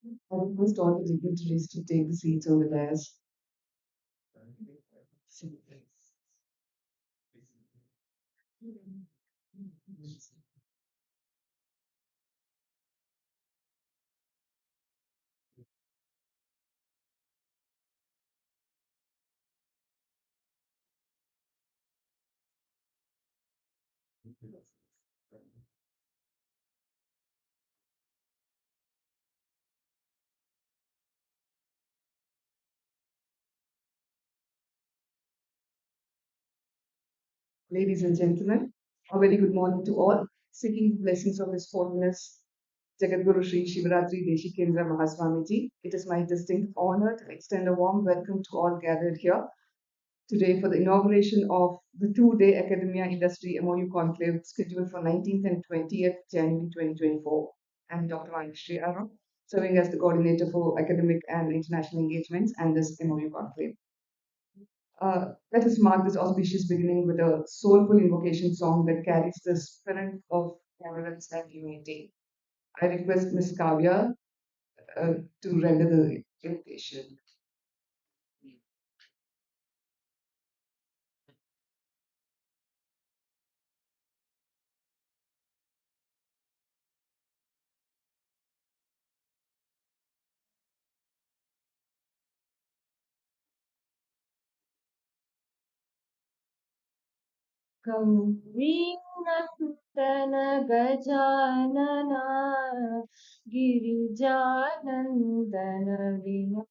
I request all the dignitaries to take the seats on the dais. Ladies and gentlemen, a very good morning to all. Seeking blessings of His Holiness Jagadguru Sri Shivaratri Deshikendra Mahaswamiji, it is my distinct honor to extend a warm welcome to all gathered here today for the inauguration of the two-day Academia Industry MoU Conclave scheduled for 19th and 20th January 2024. I'm Dr. Anishri Aram, serving as the coordinator for academic and international engagements and this MoU Conclave. Let us mark this auspicious beginning with a soulful invocation song that carries the spirit of tolerance and unity. I request Ms. Kavya to render the invocation. गौरीनन्दन Gajanana गिरिजानन्दन विनो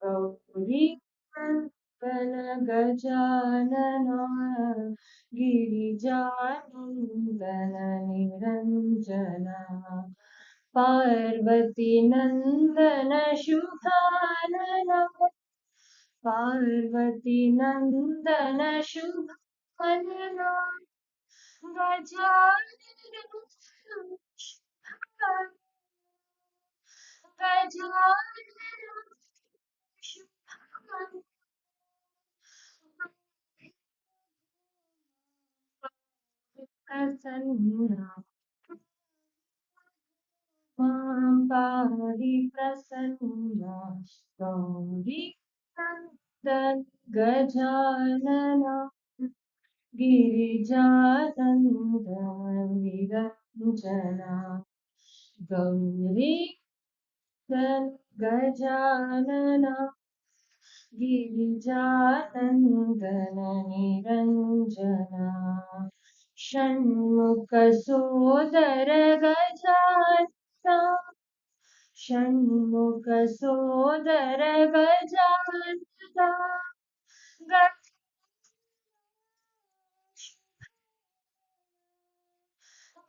गौरीनन्दन Gajanana गिरिजानन्दन Niranjana Parvati नन्दन शुभानना पार्वती नन्दन शुभानना गजानन गजानन शुभानना प्रसन्ना मां पाहि प्रसन्ना गौरी नन्दन गजानना गिरिजानन्दन निरञ्जना गौरी गजानना गिरिजानन्दन निरञ्जना षण्मुखसोदर गजानना षण्मुखसोदर गजानना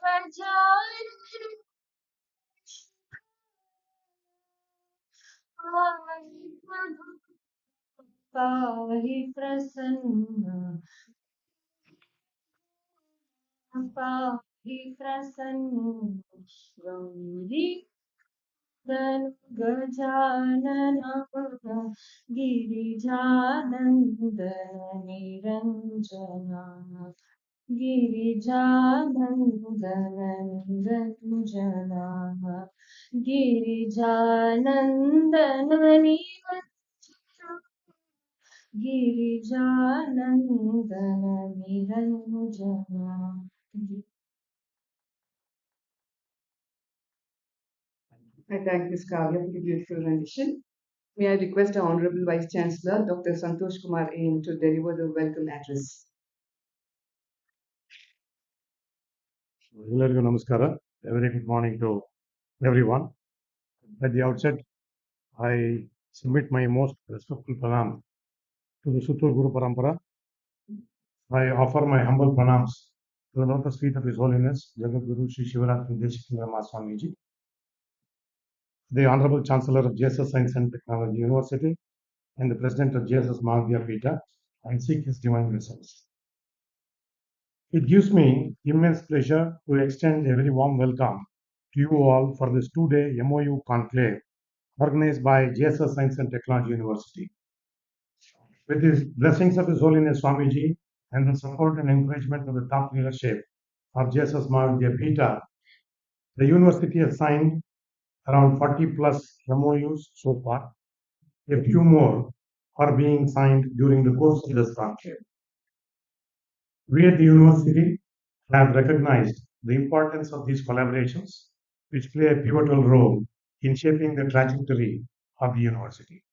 गजानन पाहि प्रसन्ना पाहि Prasanna Gauri Gajanana गिरिजानन्दन Niranjana गिरिजानन्दन Niranjana गिरिजानन्दन Niranjana गिरिजानन्दन Niranjana I thank Ms. Kavya for the beautiful rendition. May I request our Honorable Vice Chancellor, Dr. Santosh Kumar AIM, to deliver the welcome address. ಎಲ್ಲರಿಗೂ ನಮಸ್ಕಾರ. A very good morning to everyone. At the outset, I submit my most respectful pranam to the Sutur Guru Parampara. I offer my humble pranams to the lotus feet of His Holiness Jagadguru Sri Shivaratri Deshikendra Mahaswamiji, the Honorable Chancellor of JSS Science and Technology University, and the President of JSS Mahavidya Pita, and seek His divine blessings. It gives me immense pleasure to extend a very warm welcome to you all for this two-day MoU conclave organized by JSS Science and Technology University. With the blessings of His Holiness Swamiji and the support and encouragement of the top leadership of JSS Mahavidya Pita, the university has signed around 40 plus MoUs so far. A few more are being signed during the course of this conclave. We at the university have recognized the importance of these collaborations, which play a pivotal role in shaping the trajectory of the university.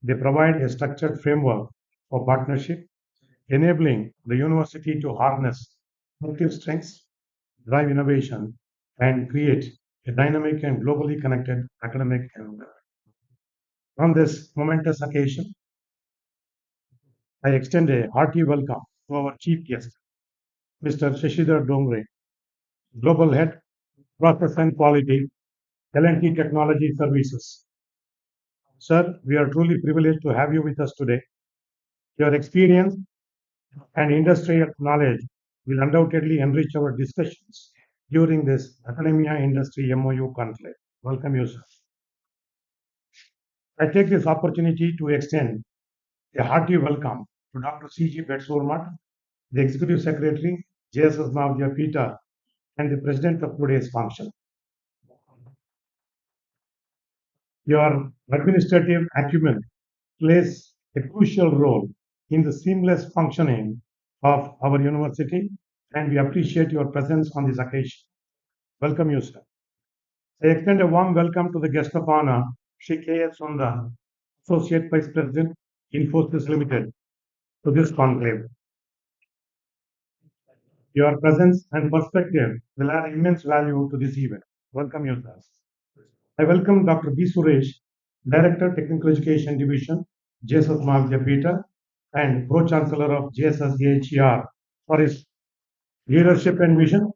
They provide a structured framework for partnership, enabling the university to harness collective strengths, drive innovation, and create a dynamic and globally connected academic environment. On this momentous occasion, I extend a hearty welcome to our chief guest, Mr. Shashidhar Dongre, Global Head, Process and Quality, L&T Technology Services. Sir, we are truly privileged to have you with us today. Your experience and industrial knowledge will undoubtedly enrich our discussions during this Academia Industry MoU conclave. Welcome you, sir. I take this opportunity to extend a hearty welcome to Dr. C.G. Betsurmat, the Executive Secretary, JSS Navya Peter, and the President of today's function. Your administrative acumen plays a crucial role in the seamless functioning of our university, and we appreciate your presence on this occasion. Welcome you, sir. I extend a warm welcome to the guest of honor, Shri K.S. Sundar, Associate Vice President, Infosys Limited, to this conclave. Your presence and perspective will add immense value to this event. Welcome you, sir. I welcome Dr. B. Suresh, Director, Technical Education Division, JSS Mahavya Peter, and Pro-Chancellor of JSS AHER for his leadership and vision,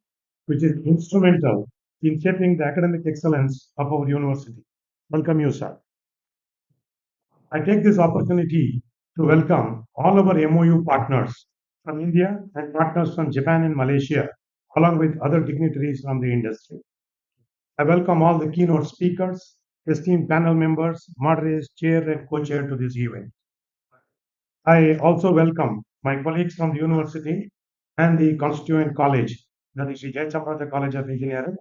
which is instrumental in shaping the academic excellence of our university. Welcome you, sir. I take this opportunity to welcome all our MoU partners from India and partners from Japan and Malaysia, along with other dignitaries from the industry. I welcome all the keynote speakers, esteemed panel members, moderators, chair, and co-chair to this event. I also welcome my colleagues from the university and the constituent college, that is the Jayachandra College of Engineering,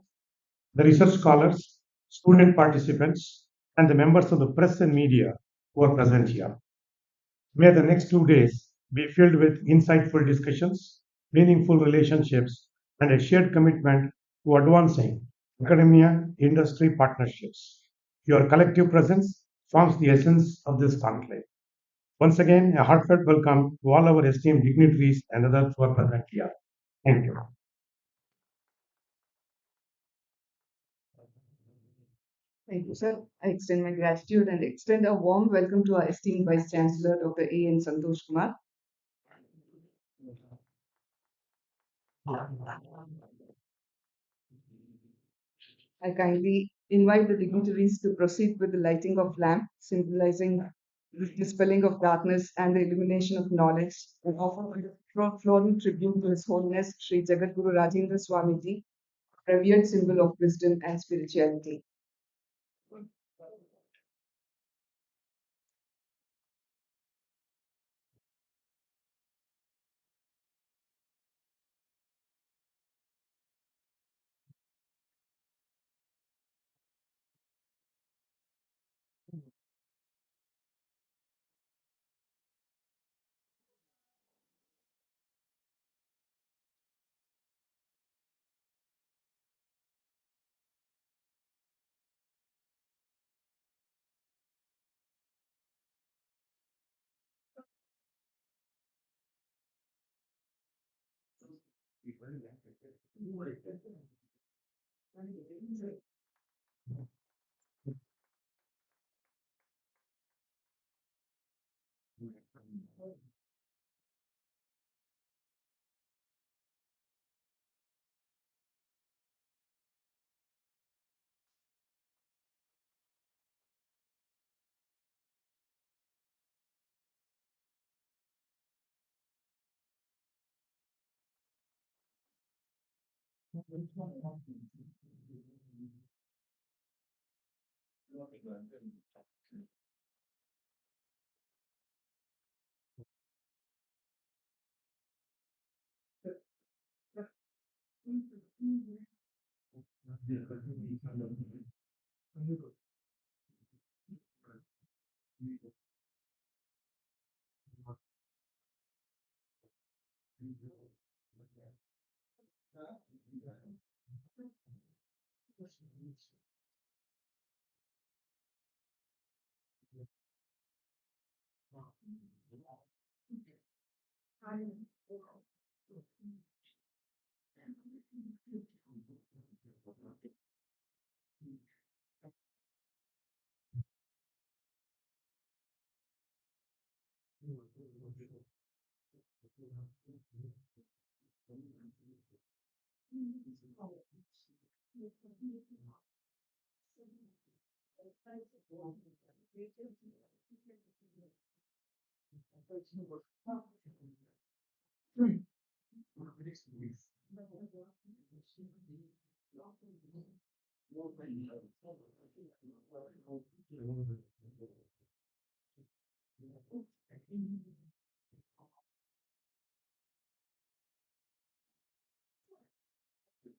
the research scholars, student participants, and the members of the press and media who are present here. May the next 2 days be filled with insightful discussions, meaningful relationships, and a shared commitment to advancing academia industry partnerships. Your collective presence forms the essence of this conclave. Once again, a heartfelt welcome to all our esteemed dignitaries and others who are present here. Thank you. Thank you, sir. I extend my gratitude and extend a warm welcome to our esteemed Vice Chancellor, Dr. A.N. Santosh Kumar. I kindly invite the dignitaries to proceed with the lighting of lamp, symbolizing the dispelling of darkness and the illumination of knowledge, and offer a floral tribute to His Holiness Sri Jagadguru Rajendra Swamiji, revered symbol of wisdom and spirituality.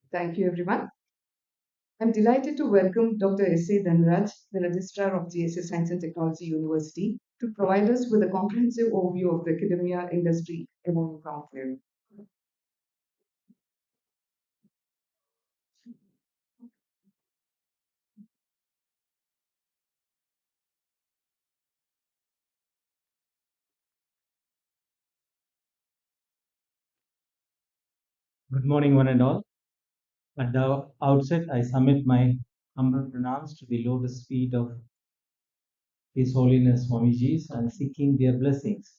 Thank you, everyone. I'm delighted to welcome Dr. S.A. Dhanraj, the Registrar of GSS Science and Technology University, to provide us with a comprehensive overview of the academia industry among Conclave. Good morning, one and all. At the outset, I submit my humble pronouns to the lotus feet of His Holiness Swamijis and seeking their blessings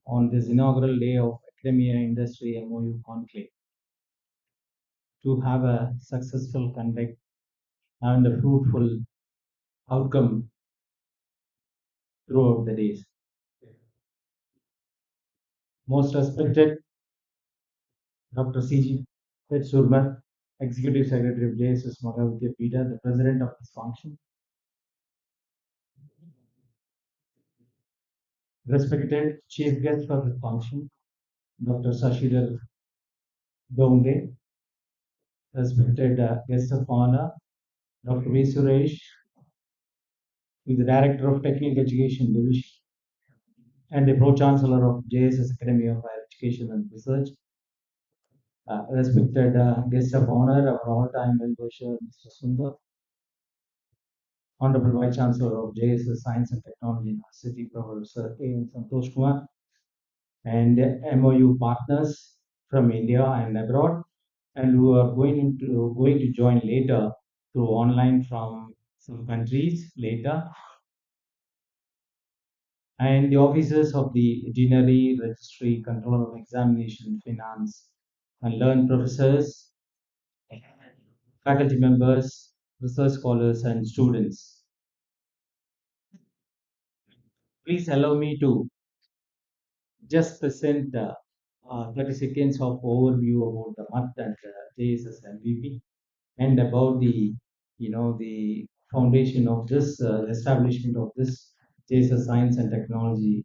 on this inaugural day of Academia Industry MoU Conclave to have a successful conduct and a fruitful outcome throughout the days. Most respected Dr. C.G. Surman, Executive Secretary of JSS Magavidya Pita, the President of this function, respected Chief Guest for this function, Dr. Sashidhar Donge, respected guest of honor, Dr. V. Suresh, who is the Director of Technical Education Division and the Pro Chancellor of JSS Academy of Higher Education and Research, respected guest of honor, our all-time well-wisher, Mr. Sundar, Honorable Vice Chancellor of JSS Science and Technology University, Professor A. N. Santosh Kumar, and MOU partners from India and abroad, and who are going to join later through online from some countries later, and the officers of the Deanery, Registry, Control of Examination, Finance, and learned professors, faculty members, research scholars, and students. Please allow me to just present 30 seconds of overview about the month and JSS MVP and about the foundation of this establishment of this JSS Science and Technology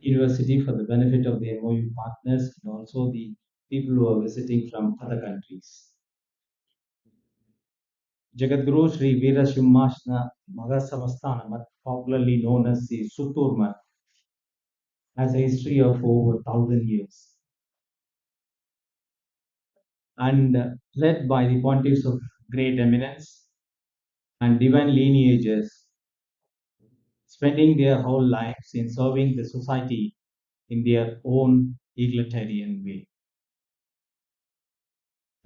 University for the benefit of the MOU partners and also the people who are visiting from other countries. Jagadguru Sri Veera Simhasana Mahasamastana, popularly known as the Suturmat, has a history of over 1,000 years and led by the pontiffs of great eminence and divine lineages, spending their whole lives in serving the society in their own egalitarian way.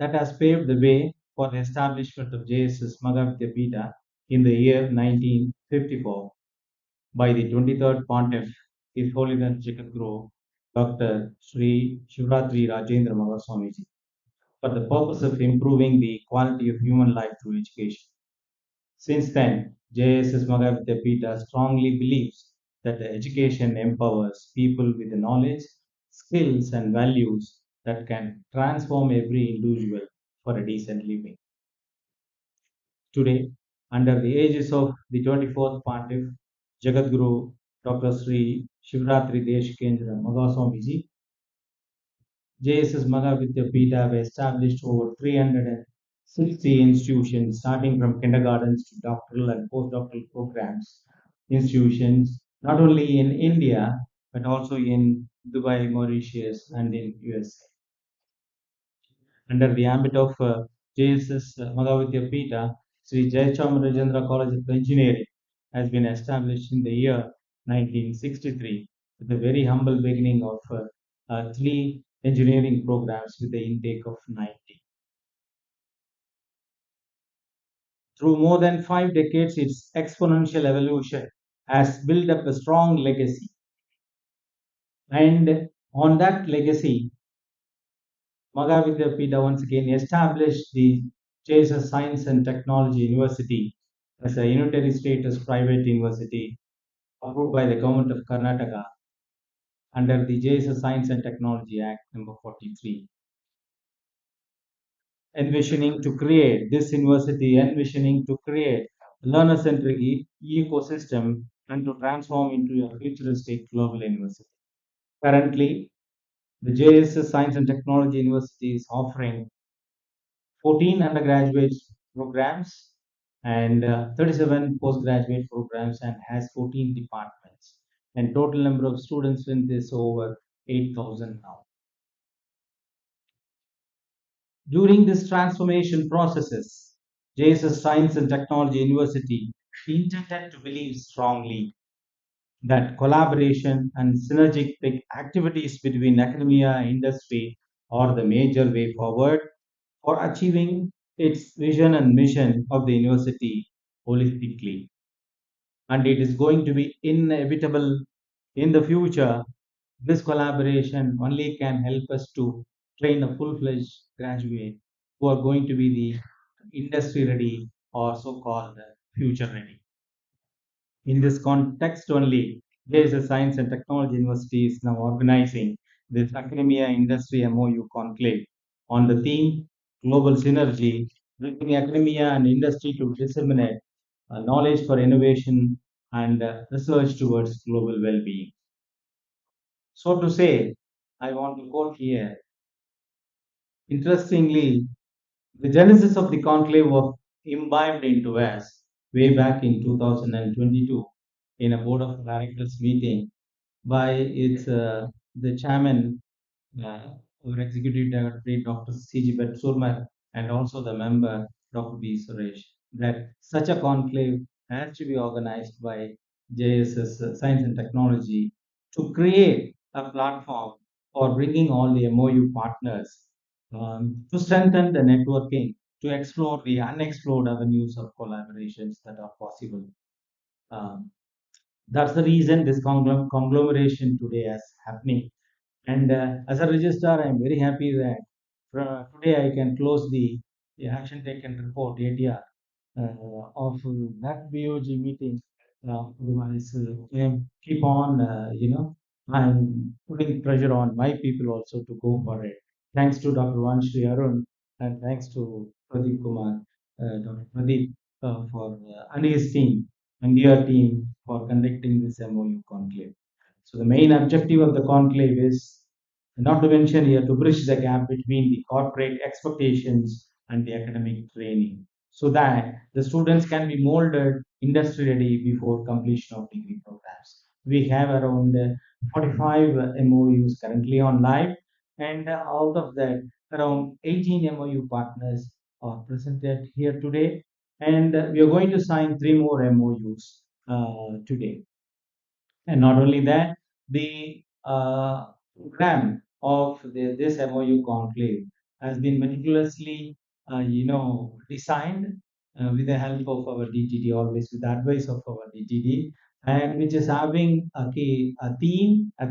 That has paved the way for the establishment of JSS Magavidya Pita in the year 1954 by the 23rd Pontiff, His Holiness Jagadguru Dr. Sri Shivratri Rajendra Mahaswamiji, for the purpose of improving the quality of human life through education. Since then, JSS Magavidya Pita strongly believes that the education empowers people with the knowledge, skills, and values that can transform every individual for a decent living. Today, under the aegis of the 24th Pontiff, Jagadguru Dr. Sri Shivratri Deshikendra Magaswamiji, JSS Magavidya Pita have established over 360 institutions, starting from kindergartens to doctoral and postdoctoral programs, institutions not only in India, but also in Dubai, Mauritius, and in USA. Under the ambit of JSS Magavidya Pita, Sri Jayachamrajendra College of Engineering has been established in the year 1963 with a very humble beginning of three engineering programs with the intake of 90. Through more than 5 decades, its exponential evolution has built up a strong legacy. And on that legacy, Magavidya Pita once again established the Jesus Science and Technology University as a unitary status private university approved by the government of Karnataka under the Jesus Science and Technology Act number 43. Envisioning to create a learner-centric ecosystem and to transform into a futuristic global university. Currently, the JSS Science and Technology University is offering 14 undergraduate programs and 37 postgraduate programs and has 14 departments. And total number of students in this over 8,000 now. During this transformation processes, JSS Science and Technology University intended to believe strongly that collaboration and synergistic activities between academia and industry are the major way forward for achieving its vision and mission of the university holistically. And it is going to be inevitable in the future. This collaboration only can help us to train a full fledged graduate who are going to be the industry ready or so called future ready. In this context only, there is a Science and Technology University is now organizing this Academia Industry MoU Conclave on the theme Global Synergy, bringing academia and industry to disseminate knowledge for innovation and research towards global well-being. So to say, I want to quote here, interestingly, the genesis of the conclave was imbibed into us way back in 2022 in a board of directors meeting by the chairman, our executive director, Dr. C.G. Surma, and also the member, Dr. B. Suresh, that such a conclave has to be organized by JSS Science and Technology to create a platform for bringing all the MOU partners to strengthen the networking, to explore the unexplored avenues of collaborations that are possible. Um, that's the reason this conglomeration today is happening. And as a registrar, I'm very happy that today I can close the action taken report ATR of that BOG meeting. Otherwise, keep on, I'm putting pressure on my people also to go for it. Thanks to Dr. Vanshri Arun and thanks to Pradeep Kumar, Dr. Pradeep, and his team and your team for conducting this MOU conclave. So the main objective of the conclave is not to mention here to bridge the gap between the corporate expectations and the academic training so that the students can be molded industry ready before completion of degree programs. We have around 45 MOUs currently on live, and out of that, around 18 MOU partners are presented here today, and we are going to sign three more MOUs today. And not only that, the program of this MOU conclave has been meticulously, designed with the help of our DTD, always with the advice of our DTD, and which is having a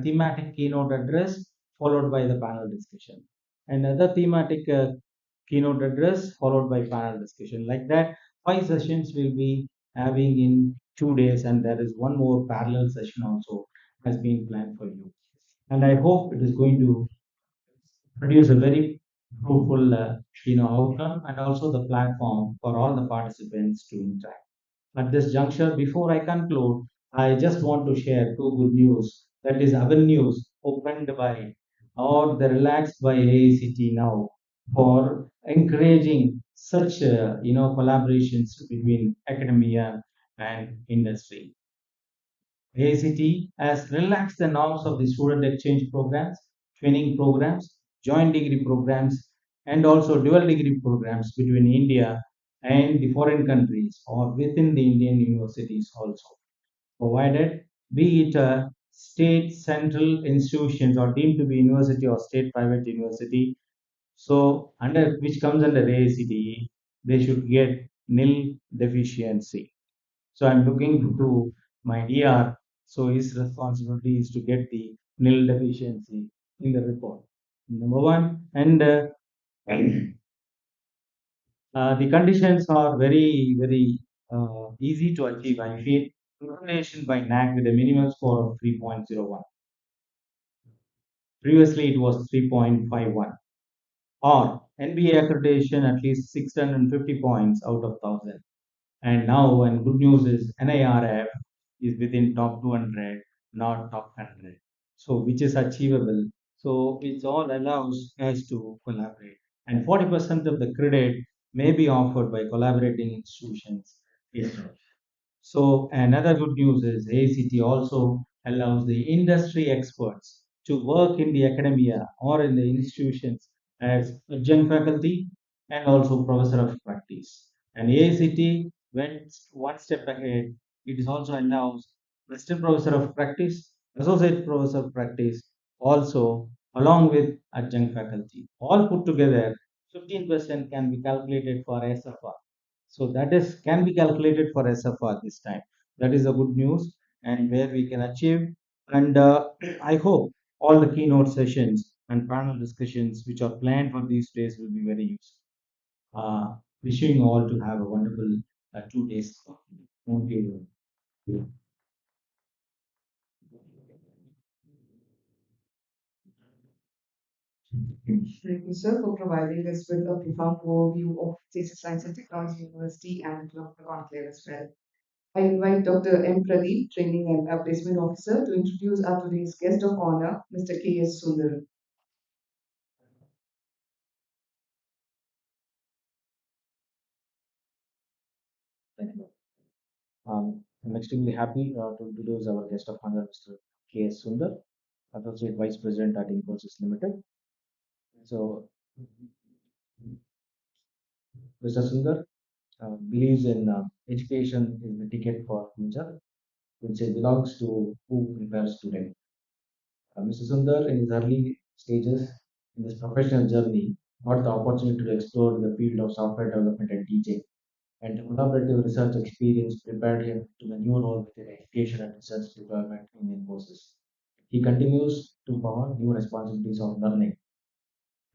thematic keynote address followed by the panel discussion. Another thematic keynote address followed by panel discussion. Like that, 5 sessions will be having in 2 days, and there is one more parallel session also has been planned for you. And I hope it is going to produce a very fruitful, outcome and also the platform for all the participants to interact. At this juncture, before I conclude, I just want to share two good news. That is, avenues opened by or the relaxed by AICT now for encouraging such collaborations between academia and industry. AICT has relaxed the norms of the student exchange programs, training programs, joint degree programs, and also dual degree programs between India and the foreign countries or within the Indian universities also, provided be it state central institutions or deemed to be university or state private university. So under which comes under AICTE, they should get nil deficiency. So I'm looking to my DR. So his responsibility is to get the nil deficiency in the report. Number one, and the conditions are very easy to achieve. I feel accreditation by NAC with a minimum score of 3.01. Previously, it was 3.51. Or NBA accreditation at least 650 points out of 1000. And now, and good news is NIRF is within top 200, not top 100. So, which is achievable. So, it all allows us to collaborate. And 40% of the credit may be offered by collaborating institutions. So another good news is ACT also allows the industry experts to work in the academia or in the institutions as adjunct faculty and also professor of practice. And ACT went one step ahead. It is also allows assistant professor of practice, associate professor of practice, also along with adjunct faculty. All put together, 15% can be calculated for SFR. So that is can be calculated for SFR this time. That is a good news and where we can achieve. And I hope all the keynote sessions and panel discussions which are planned for these days will be very useful. Wishing you all to have a wonderful 2 days. Thank you. Thank you, sir, for providing us with a profound overview of JC Science and Technology University and Dr. Conclave as well. I invite Dr. M. Pradeep, Training and Placement Officer, to introduce our today's guest of honor, Mr. K.S. Sundar. Thank you. I'm extremely happy to introduce our guest of honor, Mr. K.S. Sundar, Associate Vice President at Infosys Limited. So, Mr. Sundar believes in education is the ticket for future, which belongs to who prepares today. Mr. Sundar, in his early stages in his professional journey, got the opportunity to explore the field of software development and teaching, and the collaborative research experience prepared him to the new role within education and research development in Infosys. He continues to perform new responsibilities of learning.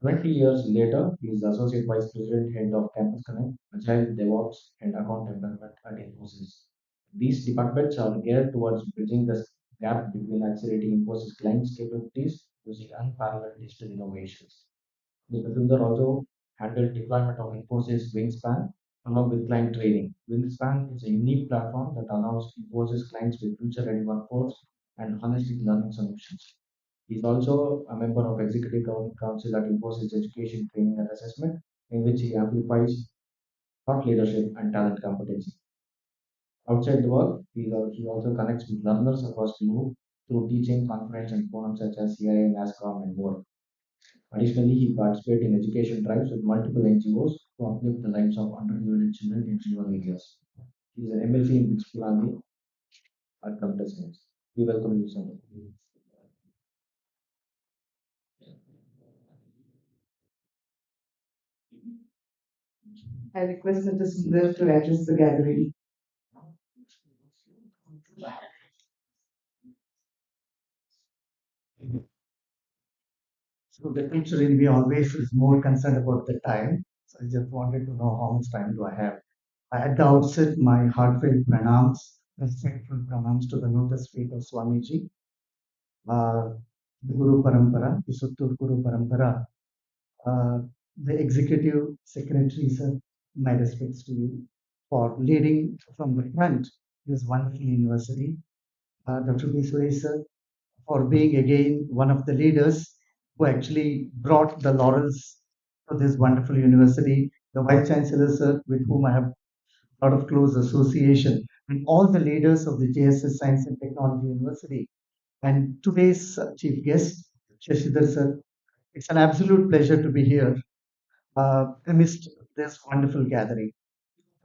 20 years later, he is Associate Vice President, Head of Campus Connect, Agile DevOps, and Account Development at Infosys. These departments are geared towards bridging the gap between accelerating Infosys clients' capabilities using unparalleled digital innovations. Mr. Sundar also handled deployment of Infosys Wingspan along with client training. Wingspan is a unique platform that allows Infosys clients with future-ready workforce and holistic learning solutions. He is also a member of Executive Council at Infosys Education Training and Assessment, in which he amplifies thought leadership and talent competency. Outside the work, he also connects with learners across the globe through teaching, conference, and forums such as CIA, NASCOM, and more. Additionally, he participates in education drives with multiple NGOs to uplift the lives of underprivileged children in rural areas. He is an MLC in Bixpulani at Computer Science. We welcome you, sir. I request Mr. Sundar to address the gathering. So the teacher in me always is more concerned about the time. So I just wanted to know how much time do I have. At the outset, my heartfelt pranams, respectful pranams to the lotus feet of Swamiji, the Guru Parampara, the Suttur Guru Parampara, uh, the executive secretary, sir, my respects to you for leading from the front this wonderful university. Dr. Bisway, sir, for being again one of the leaders who actually brought the laurels to this wonderful university. The Vice Chancellor, sir, with whom I have a lot of close association. and all the leaders of the JSS Science and Technology University, and today's chief guest, Shashidhar sir. It's an absolute pleasure to be here amidst this wonderful gathering.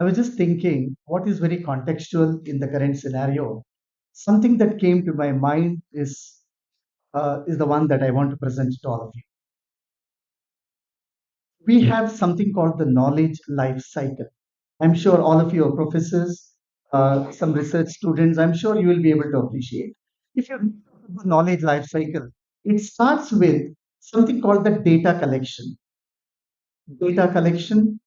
I was just thinking what is very contextual in the current scenario. Something that came to my mind is the one that I want to present to all of you. We have something called the knowledge life cycle. I'm sure all of you are professors, some research students. I'm sure you will be able to appreciate. If you look at the knowledge life cycle, it starts with something called the data collection. Data collection,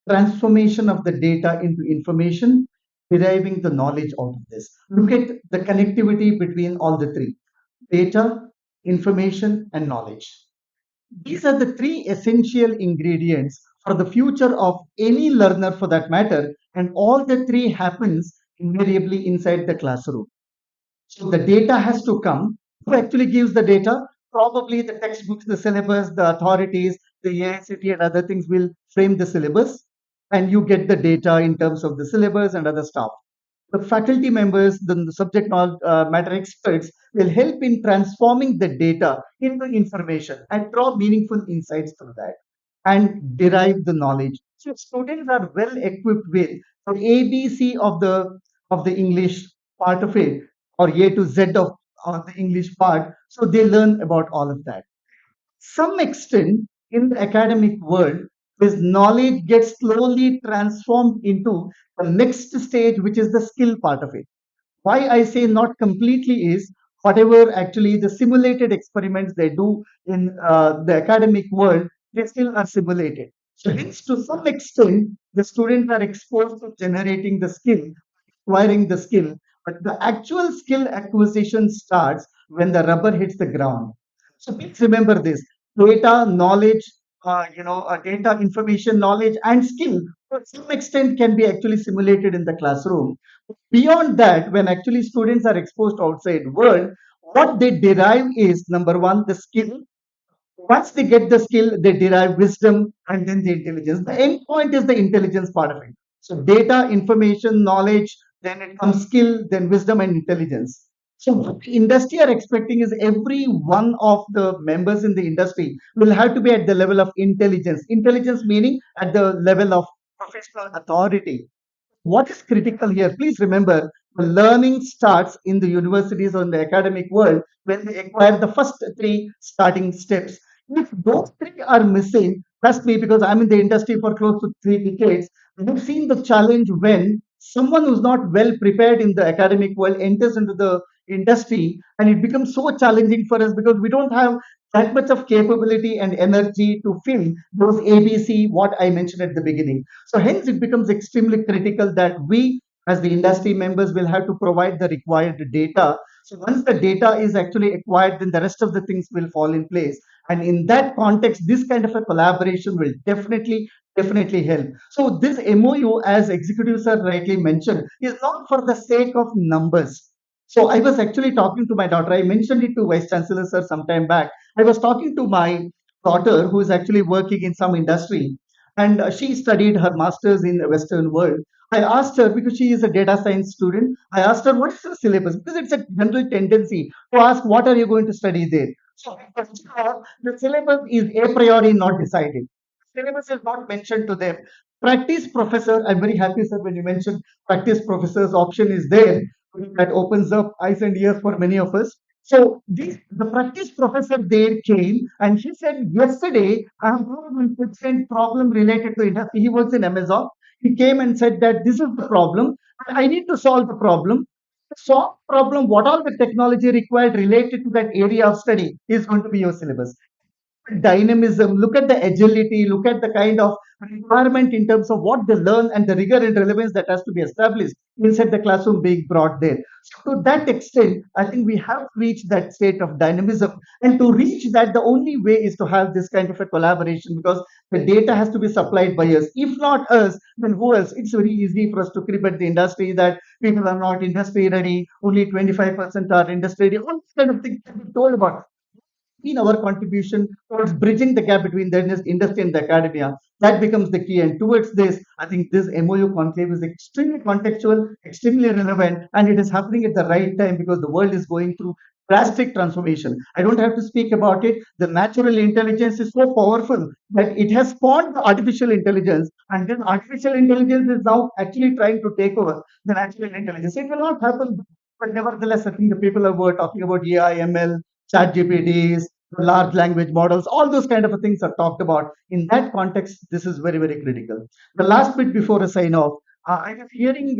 transformation of the data into information, deriving the knowledge out of this. Look at the connectivity between all the three: data, information, and knowledge. These are the three essential ingredients for the future of any learner for that matter, and all the three happens invariably inside the classroom. So the data has to come. Who actually gives the data? Probably the textbooks, the syllabus, the authorities, the AICT and other things will frame the syllabus, and you get the data in terms of the syllabus and other stuff. The faculty members, the subject matter experts will help in transforming the data into information and draw meaningful insights from that and derive the knowledge. So students are well equipped with the ABC of the English part of it, or A to Z of the English part. So they learn about all of that. Some extent in the academic world, this knowledge gets slowly transformed into the next stage, which is the skill part of it. Why I say not completely is whatever actually the simulated experiments they do in the academic world, they still are simulated. So hence, to some extent, the students are exposed to generating the skill, acquiring the skill, but the actual skill acquisition starts when the rubber hits the ground. So please remember this: data, knowledge, data, information, knowledge, and skill to some extent can be actually simulated in the classroom. Beyond that, when actually students are exposed to outside world, what they derive is number one, the skill. Once they get the skill, they derive wisdom and then the intelligence. The end point is the intelligence part of it. So data, information, knowledge, then it comes skill, then wisdom and intelligence. So what the industry are expecting is every one of the members in the industry will have to be at the level of intelligence. Intelligence meaning at the level of professional authority. What is critical here? Please remember, the learning starts in the universities or in the academic world when they acquire the first three starting steps. If those three are missing, trust me, because I'm in the industry for close to 3 decades, we've seen the challenge when someone who's not well prepared in the academic world enters into the industry, and it becomes so challenging for us because we don't have that much of capability and energy to fill those ABC, what I mentioned at the beginning. So hence it becomes extremely critical that we as the industry members will have to provide the required data. So once the data is actually acquired, then the rest of the things will fall in place. And in that context, this kind of a collaboration will definitely help. So this MOU, as executive sir rightly mentioned, is not for the sake of numbers. So I was actually talking to my daughter. I mentioned it to Vice Chancellor sir some time back. I was talking to my daughter who is actually working in some industry, and she studied her masters in the Western world. I asked her, because she is a data science student, I asked her what is the syllabus, because it's a general tendency to ask what are you going to study there. So the syllabus is a priori not decided. Syllabus is not mentioned to them. Practice professor, I'm very happy, sir, when you mentioned practice professor's option is there. That opens up eyes and ears for many of us. So the practice professor there came and he said, yesterday I have got a 1% problem related to industry. He works in Amazon. He came and said that this is the problem. And I need to solve the problem. To solve the problem, what all the technology required related to that area of study is going to be your syllabus. Dynamism, look at the agility, look at the kind of requirement in terms of what they learn and the rigor and relevance that has to be established inside the classroom being brought there. So to that extent, I think we have reached that state of dynamism. And to reach that, the only way is to have this kind of a collaboration because the data has to be supplied by us. If not us, then who else? It's very easy for us to crib at the industry that people are not industry ready, only 25% are industry ready. All this kind of things can be told about. in our contribution towards bridging the gap between the industry and the academia. That becomes the key. And towards this, I think this MOU conclave is extremely contextual, extremely relevant, and it is happening at the right time because the world is going through drastic transformation. I don't have to speak about it. The natural intelligence is so powerful that it has spawned the artificial intelligence, and then artificial intelligence is now actually trying to take over the natural intelligence. It will not happen, but nevertheless, I think the people were talking about AI, ML, chat GPTs, large language models, all those kind of things are talked about. In that context, this is very, very critical. The last bit before I sign off, I was hearing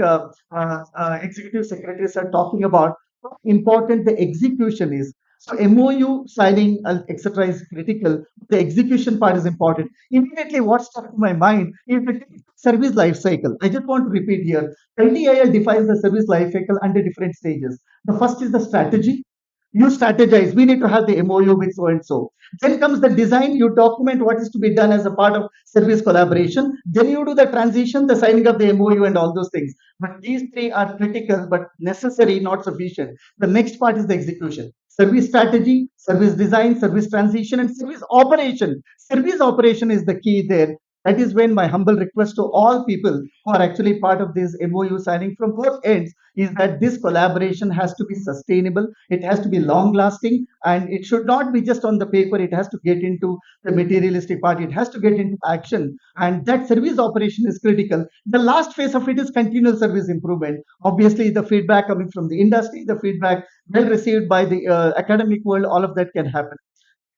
executive secretaries are talking about how important the execution is. So MOU signing, etc., is critical. The execution part is important. Immediately, what stuck to my mind is the service life cycle. I just want to repeat here. LTIL defines the service life cycle under different stages. The first is the strategy. You strategize. We need to have the MOU with so and so. Then comes the design. You document what is to be done as a part of service collaboration. Then you do the transition, the signing of the MOU, and all those things. But these three are critical, but necessary, not sufficient. The next part is the execution. Service strategy, service design, service transition, and service operation. Service operation is the key there. That is when my humble request to all people who are actually part of this MOU signing from both ends is that this collaboration has to be sustainable, it has to be long lasting, and it should not be just on the paper, it has to get into the materialistic part, it has to get into action, and that service operation is critical. The last phase of it is continual service improvement. Obviously, the feedback coming from the industry, the feedback well received by the academic world, all of that can happen.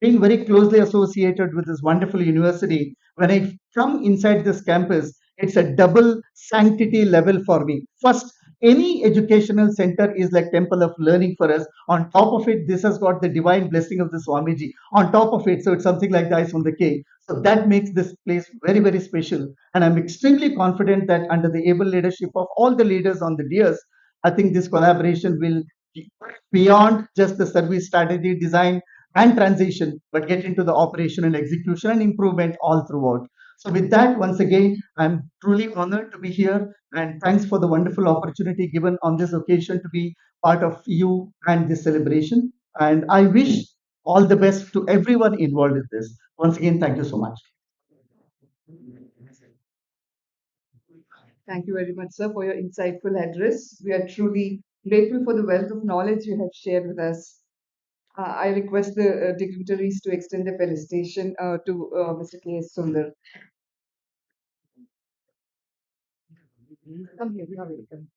Being very closely associated with this wonderful university, when I come inside this campus, it's a double sanctity level for me. First, any educational center is like temple of learning for us. On top of it, this has got the divine blessing of the Swamiji. On top of it, so it's something like the ice on the cake. So that makes this place very, very special. And I'm extremely confident that under the able leadership of all the leaders on the DS, I think this collaboration will be beyond just the service strategy design and transition, but get into the operation and execution and improvement all throughout. So, with that, once again, I'm truly honored to be here, and thanks for the wonderful opportunity given on this occasion to be part of you and this celebration. And I wish all the best to everyone involved in this. Once again, thank you so much. Thank you very much, sir, for your insightful address. We are truly grateful for the wealth of knowledge you have shared with us. I request the dignitaries to extend their felicitation to Mr. K.S. Sundar. Come here, you are welcome.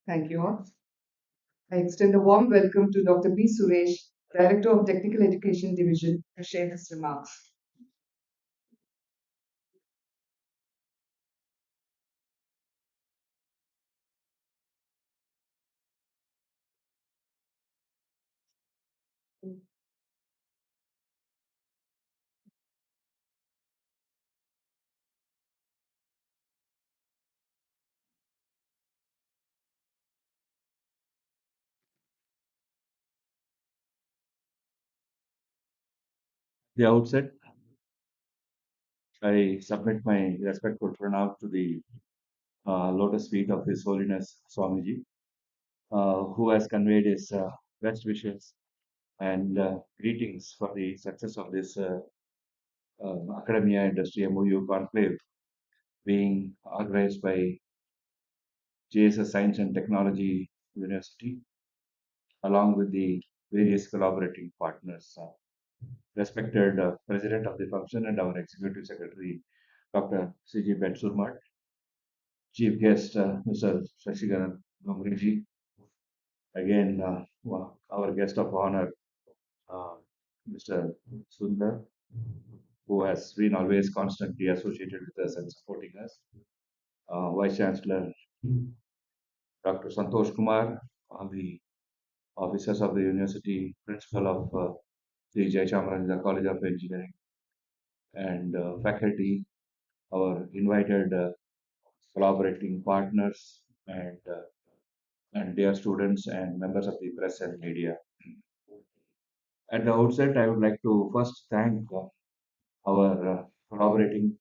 Thank you all. I extend a warm welcome to Dr. B. Suresh, Director of Technical Education Division, to share his remarks. The outset, I submit my respectful pranam to the lotus feet of His Holiness Swamiji, who has conveyed his best wishes and greetings for the success of this academia industry MOU conclave being organized by JSS Science and Technology University, along with the various collaborating partners. Respected President of the function and our Executive Secretary, Dr. C.G. Betsurmat, Chief Guest, Mr. Shashigaran Gomriji, again, our guest of honor, uh, Mr. Sundar, who has been always constantly associated with us and supporting us, Vice Chancellor Dr. Santosh Kumar, all the officers of the university, principal of the Jayachamranja College of Engineering, and faculty, our invited collaborating partners, and dear students and members of the press and media. At the outset, I would like to first thank our collaborating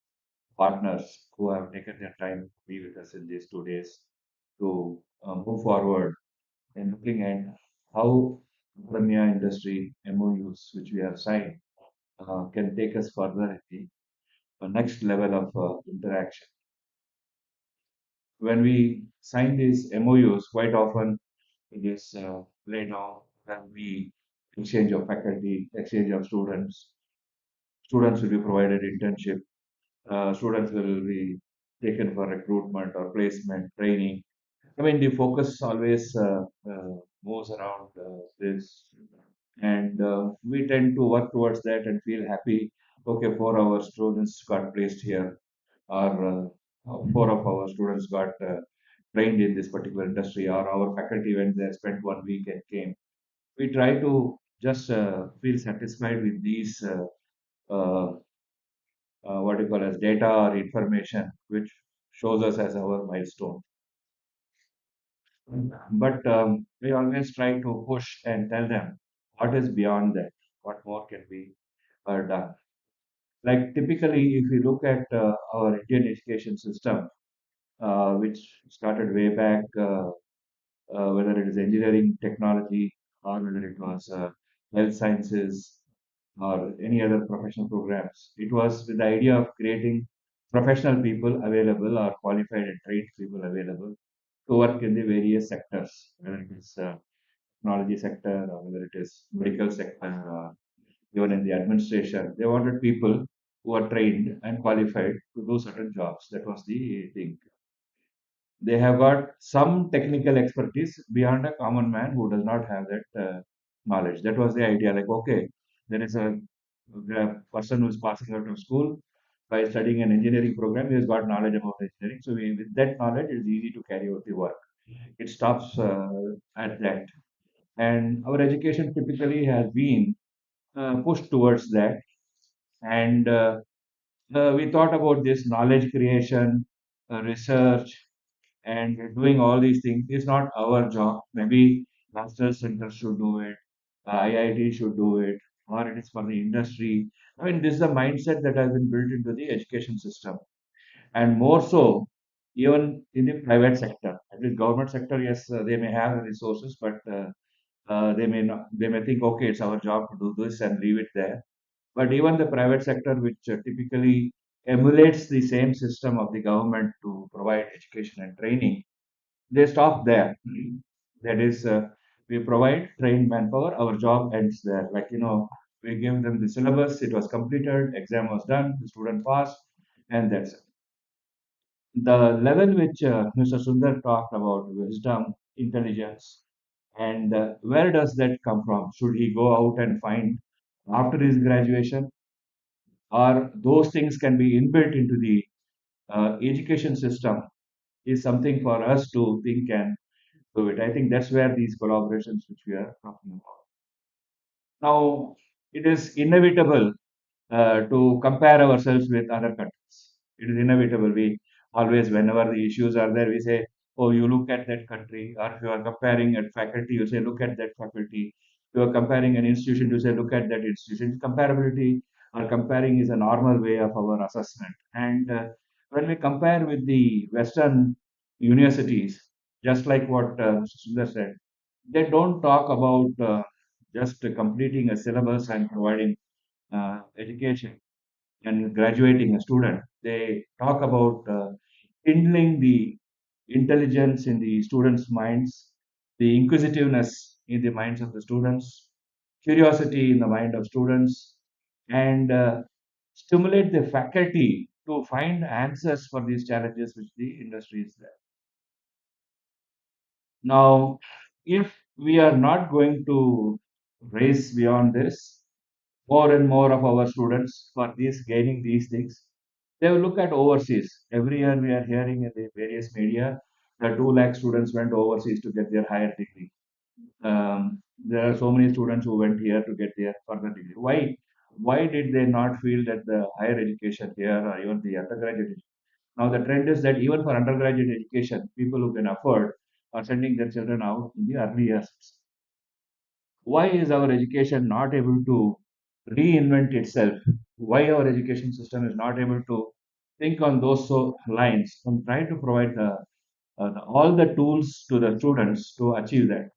partners who have taken their time to be with us in these 2 days to move forward in looking at how academia industry MOUs which we have signed can take us further in the next level of interaction. When we sign these MOUs, quite often it is laid down that we exchange of faculty, exchange of students. Students will be provided internship. Students will be taken for recruitment or placement, training. I mean, the focus always moves around this, and we tend to work towards that and feel happy. Okay, 4 of our students got placed here, or 4 of our students got trained in this particular industry, or our faculty went there, spent 1 week and came. We try to just feel satisfied with these what you call as data or information, which shows us as our milestone. But we always try to push and tell them what is beyond that, what more can be done. Like typically, if you look at our Indian education system, which started way back, whether it is engineering, technology, or whether it was health sciences or any other professional programs, it was with the idea of creating professional people available or qualified and trained people available to work in the various sectors, whether it is technology sector or whether it is medical sector or even in the administration. They wanted people who are trained and qualified to do certain jobs. That was the thing. They have got some technical expertise beyond a common man who does not have that knowledge. That was the idea. Like, okay, there is a person who is passing out of school by studying an engineering program. He has got knowledge about engineering. So with that knowledge, it is easy to carry out the work. It stops at that. And our education typically has been pushed towards that. And we thought about this knowledge creation, research, and doing all these things is not our job. Maybe master's centers should do it, IIT should do it, or it is for the industry. I mean, this is the mindset that has been built into the education system, and more so even in the private sector. At least government sector, yes, they may have the resources, but they may not. They may think, okay, it's our job to do this and leave it there. But even the private sector, which typically emulates the same system of the government to provide education and training, they stop there. That is, we provide trained manpower, our job ends there. Like, we give them the syllabus, it was completed, exam was done, the student passed, and that's it. The level which Mr. Sundar talked about, wisdom, intelligence, and where does that come from? Should he go out and find after his graduation, or those things can be inbuilt into the education system? Is something for us to think and do it. I think that's where these collaborations which we are talking about. Now, it is inevitable to compare ourselves with other countries. It is inevitable. We always, whenever the issues are there, we say, "Oh, you look at that country." Or if you are comparing at faculty, you say, "Look at that faculty." If you are comparing an institution, you say, "Look at that institution." Comparability or comparing is a normal way of our assessment. And when we compare with the Western universities, just like what Mr. Sundar said, they don't talk about just completing a syllabus and providing education and graduating a student. They talk about kindling the intelligence in the students' minds, the inquisitiveness in the minds of the students, curiosity in the mind of students, and stimulate the faculty to find answers for these challenges which the industry is there. Now, if we are not going to race beyond this, more and more of our students for these gaining these things, they will look at overseas. Every year we are hearing in the various media that 2 lakh students went overseas to get their higher degree. There are so many students who went here to get their further degree. Why? Why did they not feel that the higher education here or even the undergraduate education? Now the trend is that even for undergraduate education, people who can afford are sending their children out in the early years. Why is our education not able to reinvent itself? Why our education system is not able to think on those lines and try to provide all the tools to the students to achieve that?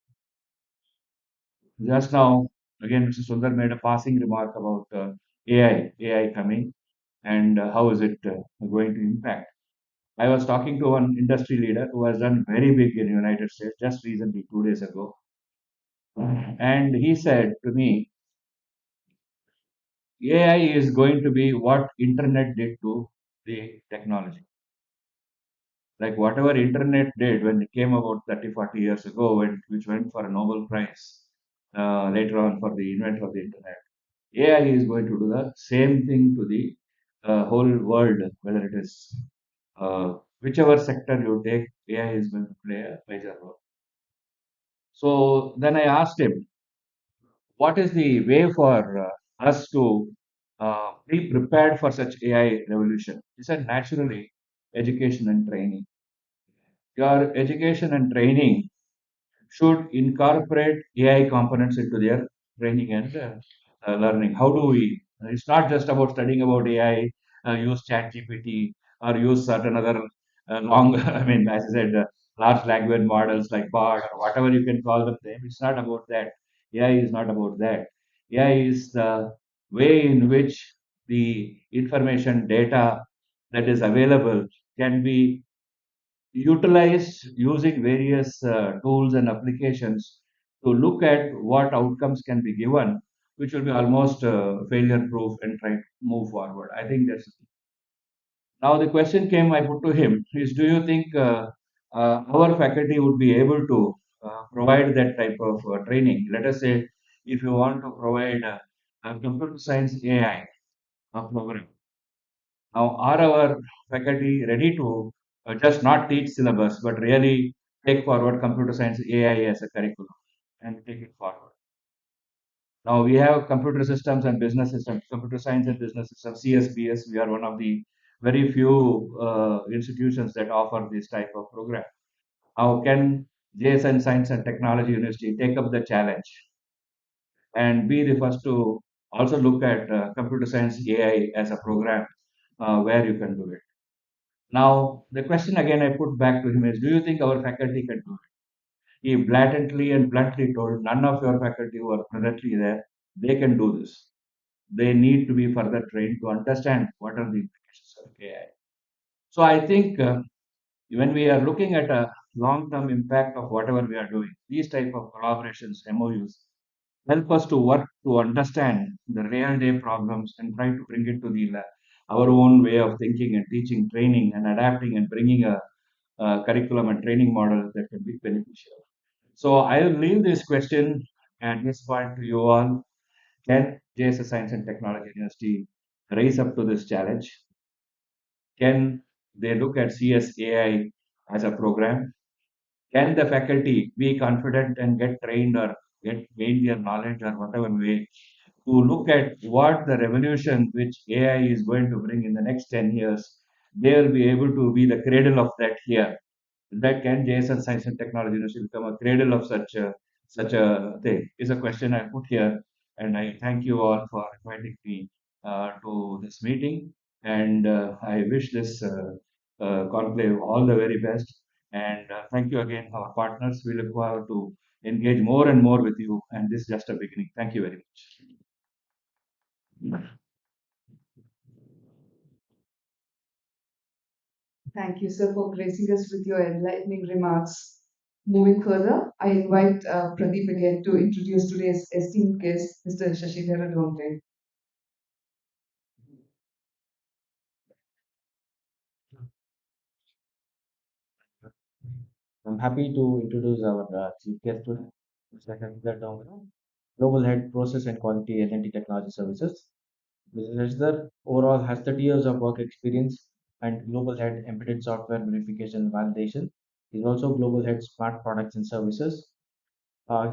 Just now, again, Mr. Sundar made a passing remark about AI coming and how is it going to impact. I was talking to one industry leader who has done very big in the United States just recently, 2 days ago, and he said to me, AI is going to be what internet did to the technology. Like whatever internet did when it came about 30, 40 years ago, which went for a Nobel Prize later on for the inventor of the internet. AI is going to do the same thing to the whole world, whether it is whichever sector you take, AI is going to play a major role. So then I asked him, what is the way for us to be prepared for such AI revolution? He said, naturally, education and training. Your education and training should incorporate AI components into their training and learning. How do we? It's not just about studying about AI, use ChatGPT or use certain other long, I mean, as I said, large language models like BART or whatever you can call them. It's not about that. AI is not about that. AI is the way in which the information data that is available can be utilized using various tools and applications to look at what outcomes can be given, which will be almost failure proof and try to move forward. I think that's now the question came I put to him is, do you think our faculty would be able to provide that type of training? Let us say if you want to provide a computer science AI program. Now, are our faculty ready to just not teach syllabus, but really take forward computer science AI as a curriculum and take it forward? Now, we have computer systems and business systems, computer science and business systems, CSBS. We are one of the very few institutions that offer this type of program. How can JSN Science and Technology University take up the challenge and be the first to also look at computer science AI as a program where you can do it? Now, the question again I put back to him is, do you think our faculty can do it? He blatantly and bluntly told none of your faculty who are presently there, they can do this. They need to be further trained to understand what are the implications of AI. So I think when we are looking at a long-term impact of whatever we are doing, these type of collaborations, MOUs, help us to work to understand the real-day problems and try to bring it to the our own way of thinking and teaching, training, and adapting and bringing a curriculum and training model that can be beneficial. So I will leave this question at this point to you all. Can JSS Science and Technology University rise up to this challenge? Can they look at CSAI as a program? Can the faculty be confident and get trained or get gain their knowledge or whatever way to look at what the revolution which AI is going to bring in the next 10 years? They will be able to be the cradle of that here. That can JSN Science and Technology University become a cradle of such a thing? Is a question I put here, and I thank you all for inviting me to this meeting. And I wish this conclave all the very best. And thank you again, our partners. We look forward to engage more and more with you. And this is just a beginning. Thank you very much. Thank you, sir, for gracing us with your enlightening remarks. Moving further, I invite Pradeep again to introduce today's esteemed guest, Mr. Shashidhara Dongre. I'm happy to introduce our chief guest today, Mr. Conclave. Global Head, Process and Quality L&T Technology Services. Mr. Rajdar overall has 30 years of work experience and Global Head Embedded Software Verification and Validation. He's also Global Head Smart Products and Services.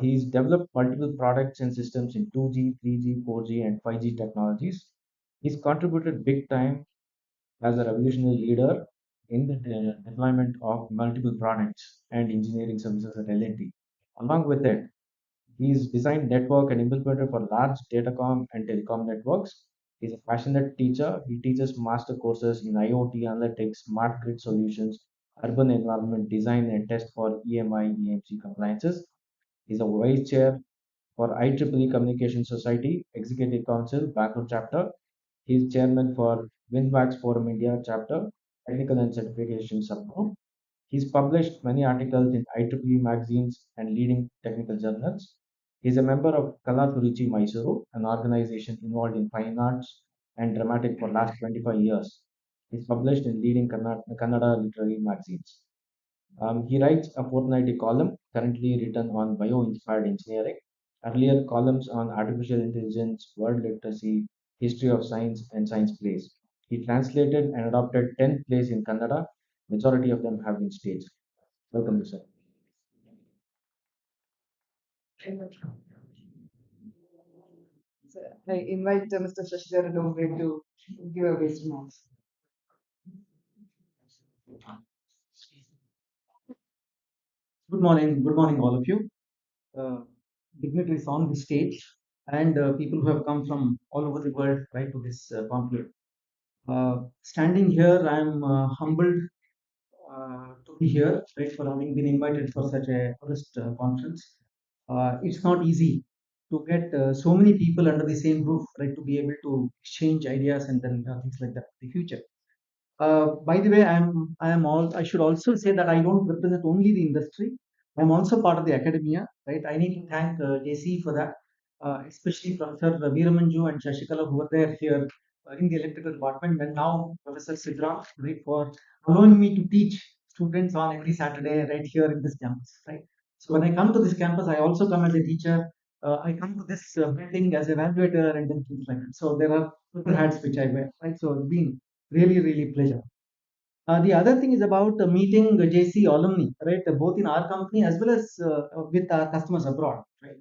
He's developed multiple products and systems in 2G, 3G, 4G, and 5G technologies. He's contributed big time as a revolutionary leader in the deployment of multiple products and engineering services at L&T. Along with it, he's designed network and implemented for large datacom and telecom networks. He's a passionate teacher. He teaches master courses in IoT analytics, smart grid solutions, urban environment design and test for EMI, EMC compliances. He's a vice chair for IEEE Communication Society Executive Council Bangalore chapter. He's chairman for WinWax Forum India chapter, technical and certification support. He's published many articles in IEEE magazines and leading technical journals. He's a member of Kala Turichi Mysuru, an organization involved in fine arts and dramatic for last 25 years. He's published in leading Kannada literary magazines. He writes a fortnightly column, currently written on bio-inspired engineering, earlier columns on artificial intelligence, world literacy, history of science, and science plays. He translated and adapted 10 plays in Kannada. Majority of them have been staged. Welcome, sir. So I invite Mr. Shashidhar Dongre to give a base remarks. Good morning, all of you. Dignitaries on the stage and people who have come from all over the world right to this conclave. Standing here, I am humbled to be here, right, for having been invited for such a first conference. It's not easy to get so many people under the same roof, right, to be able to exchange ideas and then things like that in the future. By the way, I should also say that I don't represent only the industry. I'm also part of the academia, right? I need to thank JC for that, especially Professor Veeramanju and Shashikala who were there here in the electrical department, and now Professor Sidra, right, for allowing me to teach students on every Saturday right here in this campus, right? So when I come to this campus, I also come as a teacher. I come to this building as an evaluator and then things like that. So there are different hats which I wear, right? So it's been really pleasure. The other thing is about meeting JC alumni, right? Both in our company as well as with our customers abroad, right?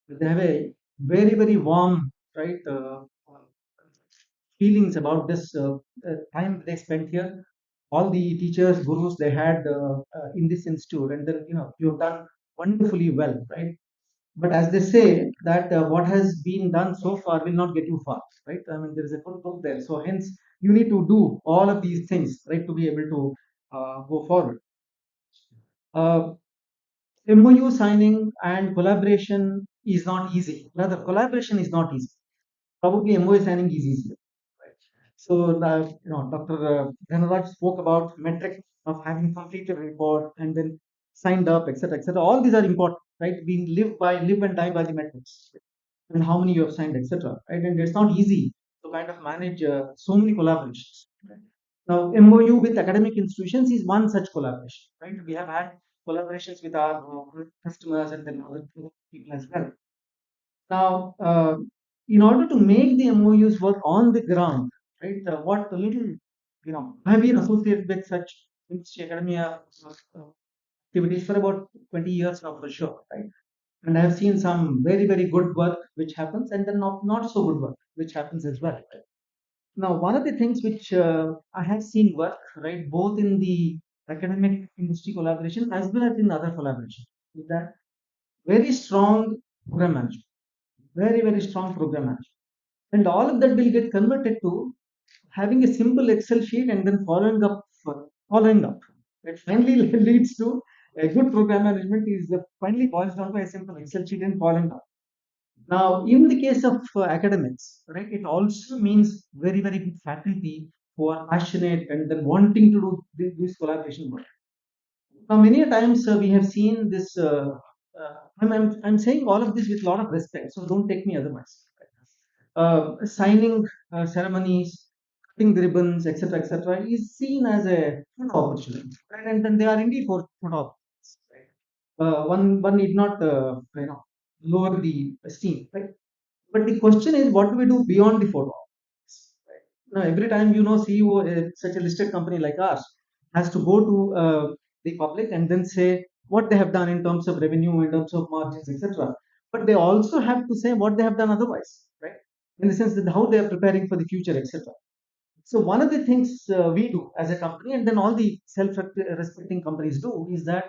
They have a very warm, right, feelings about this time they spent here. All the teachers, gurus they had in this institute, and then you've done wonderfully well, right? But as they say that what has been done so far will not get you far, right? I mean, there is a full book there. So hence, you need to do all of these things, right, to be able to go forward. Uh, MoU signing and collaboration is not easy. Rather, collaboration is not easy. Probably MoU signing is easier. Right? So, Dr. Dhanaraj spoke about metric of having completed a report and then signed up, etc., etc. All these are important, right? We live and die by the metrics, and how many you have signed, etc. Right? And it's not easy to kind of manage so many collaborations. Right? Now, MoU with academic institutions is one such collaboration, right? We have had collaborations with our customers and then other people as well. Now, in order to make the MoUs work on the ground, right? What a little, I have been associated with such industry academia activities for about 20 years now for sure, right? And I have seen some very good work which happens, and then not so good work which happens as well. Right? Now, one of the things which I have seen work, right, both in the academic industry collaboration as well as in other collaboration, is that very strong program management, very strong program management, and all of that will get converted to having a simple Excel sheet and then following up. It finally leads to a good program management is finally boils down to a simple Excel sheet and following up. Now, in the case of academics, right, it also means very good faculty who are passionate and then wanting to do this collaboration work. Now, many a times we have seen this. I'm saying all of this with a lot of respect, so don't take me otherwise. Signing ceremonies, cutting the ribbons, etc., is seen as a good opportunity, right? And then they are indeed for good opportunities. Right? One need not, lower the esteem, right? But the question is, what do we do beyond the photo? Right? Now, every time CEO, such a listed company like ours, has to go to the public and then say what they have done in terms of revenue, in terms of margins, etc. But they also have to say what they have done otherwise, right? In the sense that how they are preparing for the future, etc. So one of the things we do as a company, and then all the self-respecting companies do, is that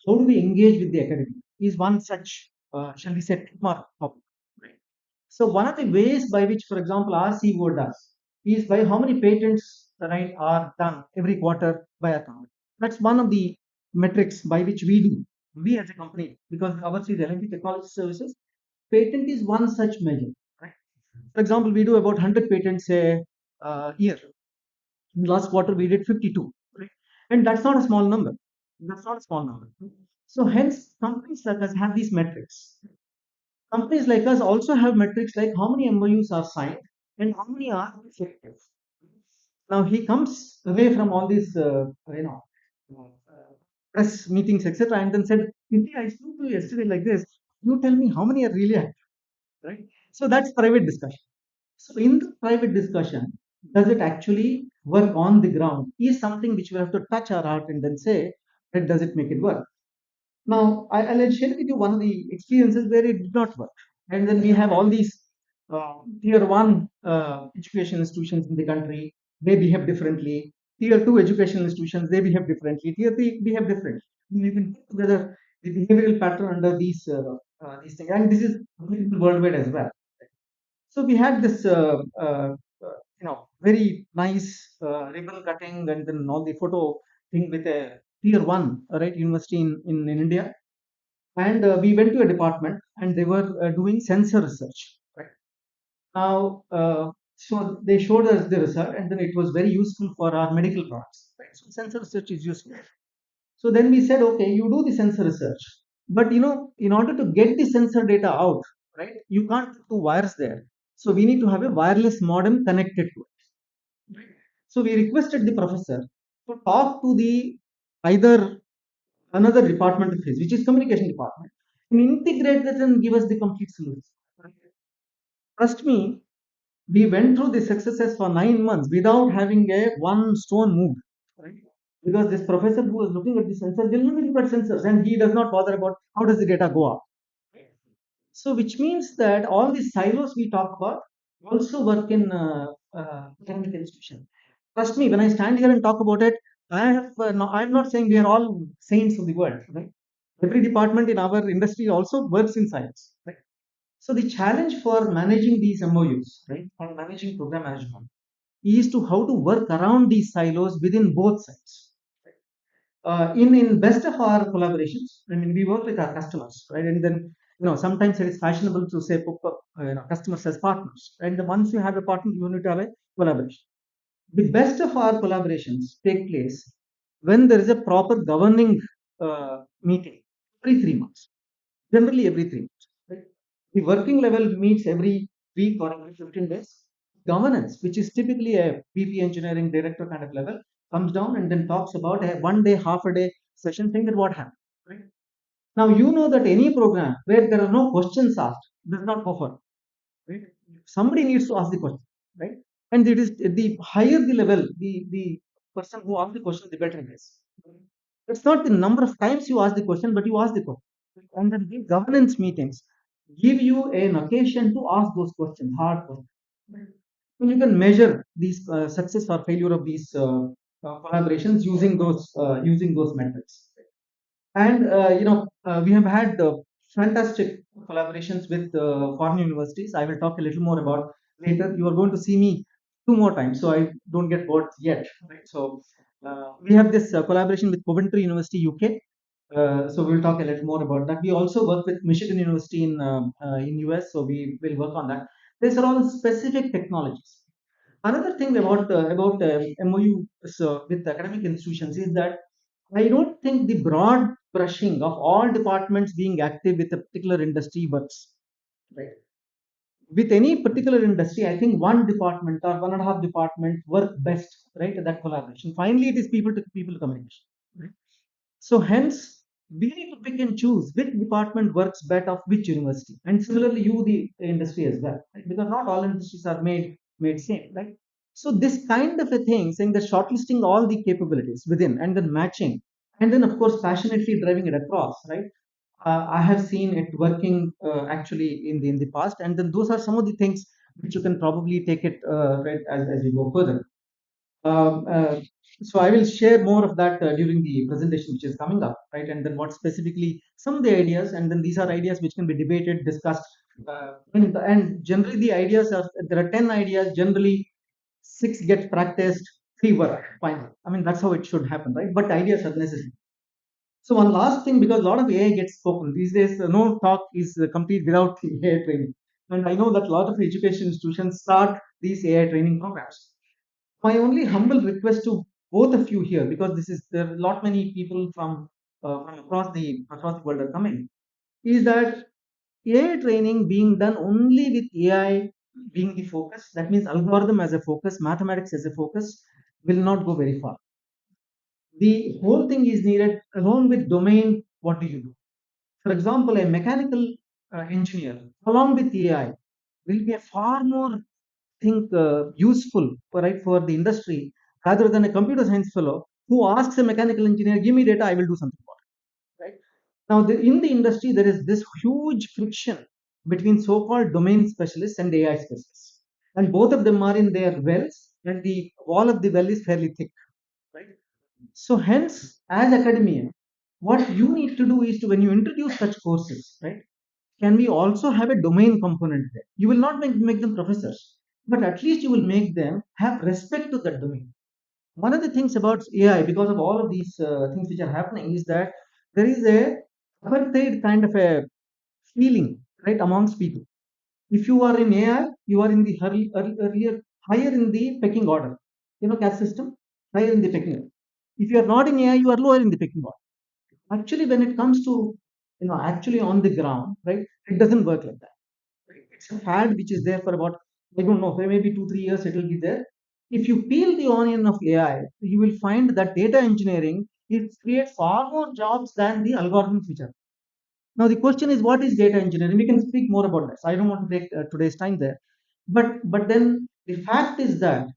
how do we engage with the academy? Is one such, shall we say, trademark topic, right? So one of the ways by which, for example, our CEO does is by how many patents, right, are done every quarter by a company. That's one of the metrics by which we do. We as a company, because ours is L&T Technology Services, patent is one such measure, right? For example, we do about 100 patents a year. In last quarter, we did 52, right? And that's not a small number. That's not a small number. So hence, companies like us have these metrics. Companies like us also have metrics like how many MOUs are signed and how many are effective. Now he comes away from all these, press meetings, etc., and then said, "Inti, I spoke to you yesterday like this. You tell me how many are really active, right?" So that's private discussion. So in the private discussion, does it actually work on the ground? Is something which we have to touch our heart and then say, that does it make it work? Now, I'll share with you one of the experiences where it did not work. And then we have all these tier one education institutions in the country, they behave differently. Tier two education institutions, they behave differently. Tier three behave differently. You can put together the behavioral pattern under these things. And this is worldwide as well. So we had this, very nice ribbon cutting and then all the photo thing with a tier one, right, university in India. And we went to a department and they were doing sensor research, right? Now, so they showed us the result and then it was very useful for our medical products, right? So sensor research is useful. So then we said, okay, you do the sensor research, but in order to get the sensor data out, right, you can't put two wires there. So we need to have a wireless modem connected to it. Right? So we requested the professor to talk to the either another department of his, which is communication department, and integrate that and give us the complete solution. Right? Trust me, we went through this exercise for 9 months without having a one stone moved. Right? Because this professor who was looking at the sensors will only look at sensors and he does not bother about how does the data go up. So which means that all these silos we talk about also work in academic institution. Trust me, when I stand here and talk about it, I'm not saying we are all saints of the world. Right? Every department in our industry also works in silos. Right? So the challenge for managing these MOUs, right, and managing program management is to how to work around these silos within both sides. In best of our collaborations, I mean, we work with our customers, right? And then sometimes it is fashionable to say customers as partners. And once you have a partner, you need to have a collaboration. The best of our collaborations take place when there is a proper governing meeting every 3 months. Generally, every 3 months. Right? The working level meets every week or every 15 days. Governance, which is typically a VP engineering director kind of level, comes down and then talks about a 1 day, half a day session thing that what happened. Right? Now, you know that any program where there are no questions asked does not go forward. Right? Somebody needs to ask the question. Right? And it is the higher the level, the person who asks the question, the better it is. It's not the number of times you ask the question, but you ask the question. And then the governance meetings give you an occasion to ask those questions, hard questions. And you can measure these success or failure of these collaborations using those metrics. And we have had fantastic collaborations with foreign universities. I will talk a little more about later. You are going to see me 2 more times, so I don't get bored yet. Right? So we have this collaboration with Coventry University, UK. So we'll talk a little more about that. We also work with Michigan University in US, so we will work on that. These are all specific technologies. Another thing about MOU with academic institutions is that I don't think the broad brushing of all departments being active with a particular industry works. Right? With any particular industry, I think one department or one and a half department work best, right? That collaboration. Finally, it is people to people communication. Right? So hence, we need to pick and choose which department works better of which university. And similarly, you, the industry as well, right? Because not all industries are made same, right? So this kind of a thing, saying that shortlisting all the capabilities within and then matching, and then of course passionately driving it across, right? I have seen it working actually in the past, and then those are some of the things which you can probably take it right as we go further. Um, uh, so I will share more of that during the presentation which is coming up, right? And then what specifically some of the ideas, and then these are ideas which can be debated, discussed, and generally the ideas are there are 10 ideas. Generally, 6 get practiced, 3 work. Fine. I mean that's how it should happen, right? But ideas are necessary. So one last thing, because a lot of AI gets spoken these days, no talk is complete without AI training. And I know that a lot of education institutions start these AI training programs. My only humble request to both of you here, because this is there are a lot many people from across the world are coming, is that AI training being done only with AI being the focus. That means algorithm as a focus, mathematics as a focus, will not go very far. The whole thing is needed along with domain. What do you do? For example, a mechanical engineer along with AI will be a far more think useful for, right, for the industry rather than a computer science fellow who asks a mechanical engineer, "Give me data, I will do something about it." Right now, in the industry, there is this huge friction between so-called domain specialists and AI specialists, and both of them are in their wells, and the wall of the well is fairly thick. Right. So hence, as academia, what you need to do is to when you introduce such courses, right, can we also have a domain component there? You will not make them professors, but at least you will make them have respect to that domain. One of the things about AI, because of all of these things which are happening, is that there is a apartheid kind of a feeling, right, amongst people. If you are in AI, you are in the earlier higher in the pecking order. Caste system, higher in the pecking order. If you are not in AI, you are lower in the pecking order. Actually, when it comes to actually on the ground, right, it doesn't work like that. Right? It's a fad which is there for about, I don't know, maybe 2 3 years it will be there. If you peel the onion of AI, you will find that data engineering it creates far more jobs than the algorithms which are. Now the question is, what is data engineering? We can speak more about this. I don't want to take today's time there, but then the fact is that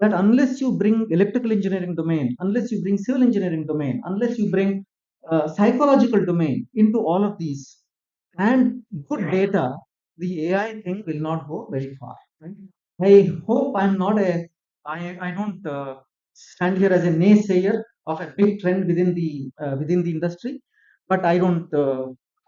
unless you bring electrical engineering domain, unless you bring civil engineering domain, unless you bring psychological domain into all of these and good data, the AI thing will not go very far. Right? I hope I'm not a I don't stand here as a naysayer of a big trend within the industry, but I don't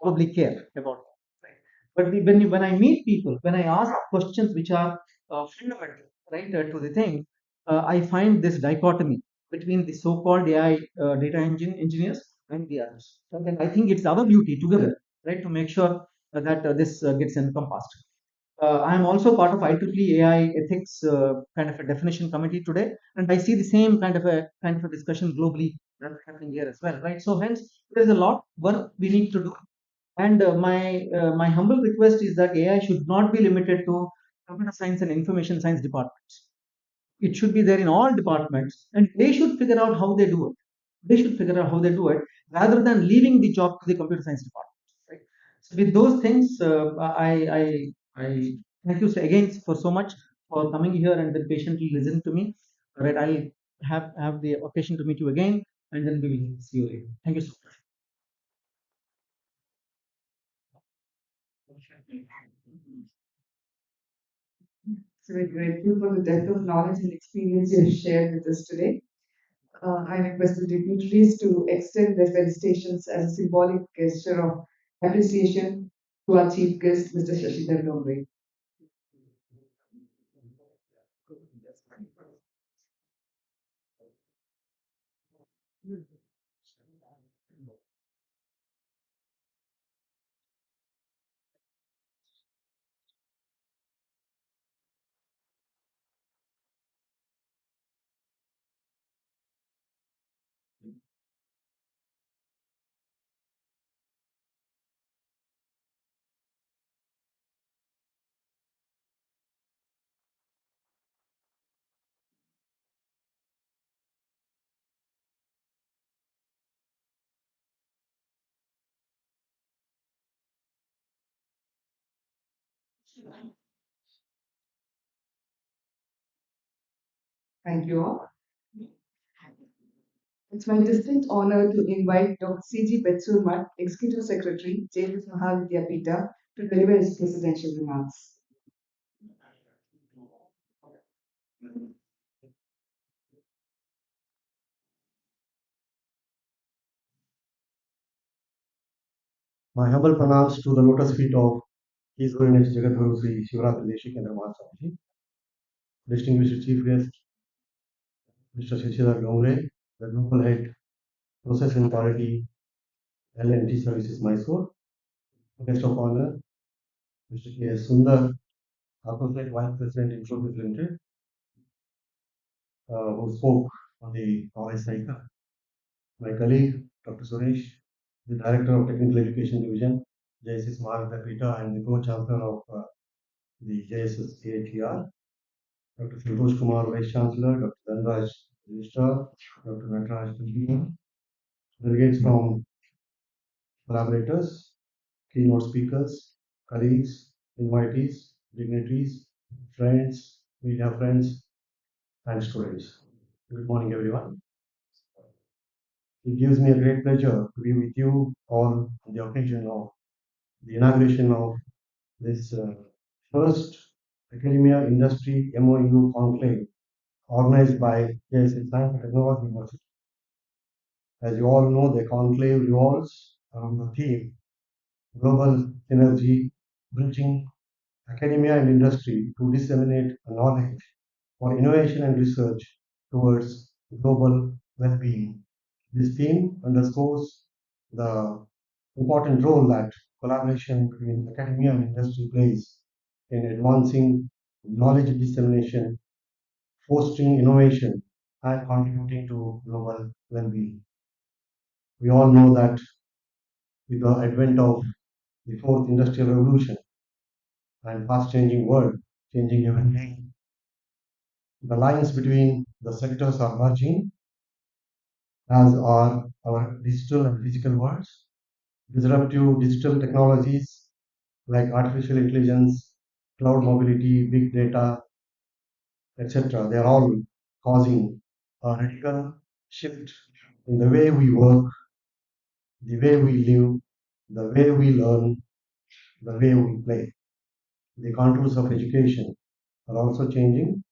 probably care about that. Right? But when I meet people, when I ask questions which are fundamental, right, to the thing, I find this dichotomy between the so-called AI data engineers and the others. And I think it's our duty together, right, to make sure that this gets encompassed. I am also part of IEEE AI ethics kind of a definition committee today, and I see the same kind of a discussion globally that's happening here as well, right? So hence there is a lot work we need to do, and my humble request is that AI should not be limited to computer science and information science departments. It should be there in all departments, and they should figure out how they do it. They should figure out how they do it rather than leaving the job to the computer science department. Right? So with those things, I thank you again for so much for coming here and then patiently listen to me. All right, I'll have the occasion to meet you again, and then we will see you later. Thank you so much. So we're grateful for the depth of knowledge and experience you have shared with us today. I request the dignitaries to extend their felicitations as a symbolic gesture of appreciation to our chief guest, Mr. Shashidhar Dongre. Thank you all. It's my distinct honor to invite Dr. C.G. Betsurmat, Executive Secretary, JS Mahavidyapita, to deliver his presidential remarks. My humble pranams to the lotus feet of His Holiness Jagadguru Sri Shivaratri Deshikendra Mahaswamiji, distinguished chief guest, Mr. Shishidhar Gongre, the global head, process and quality, L&T Services Mysore, guest of honor, Mr. K.S. Sundar, Associate Vice President, Infosys Limited, who spoke on the knowledge cycle. My colleague, Dr. Suresh, the Director of Technical Education Division, JSS Mahavidyapita, and the Co-Chancellor of the JSS AHER, Dr. Santosh Kumar, Vice Chancellor, Dr. Dhanraj, Registrar, Dr. Nataraj, Engineer, delegates from collaborators, keynote speakers, colleagues, invitees, dignitaries, friends, media friends, and students. Good morning, everyone. It gives me a great pleasure to be with you all on the occasion of the inauguration of this first academia industry MoU conclave organized by JSS Science and Technology University. As you all know, the conclave revolves around the theme global synergy, bridging academia and industry to disseminate knowledge for innovation and research towards global well-being. This theme underscores the important role that collaboration between academia and industry plays in advancing knowledge dissemination, fostering innovation, and contributing to global well-being. We all know that with the advent of the fourth industrial revolution and fast-changing world, changing every day, the lines between the sectors are merging, as are our digital and physical worlds. Disruptive digital technologies like artificial intelligence, cloud mobility, big data, etc., they are all causing a radical shift in the way we work, the way we live, the way we learn, the way we play. The contours of education are also changing,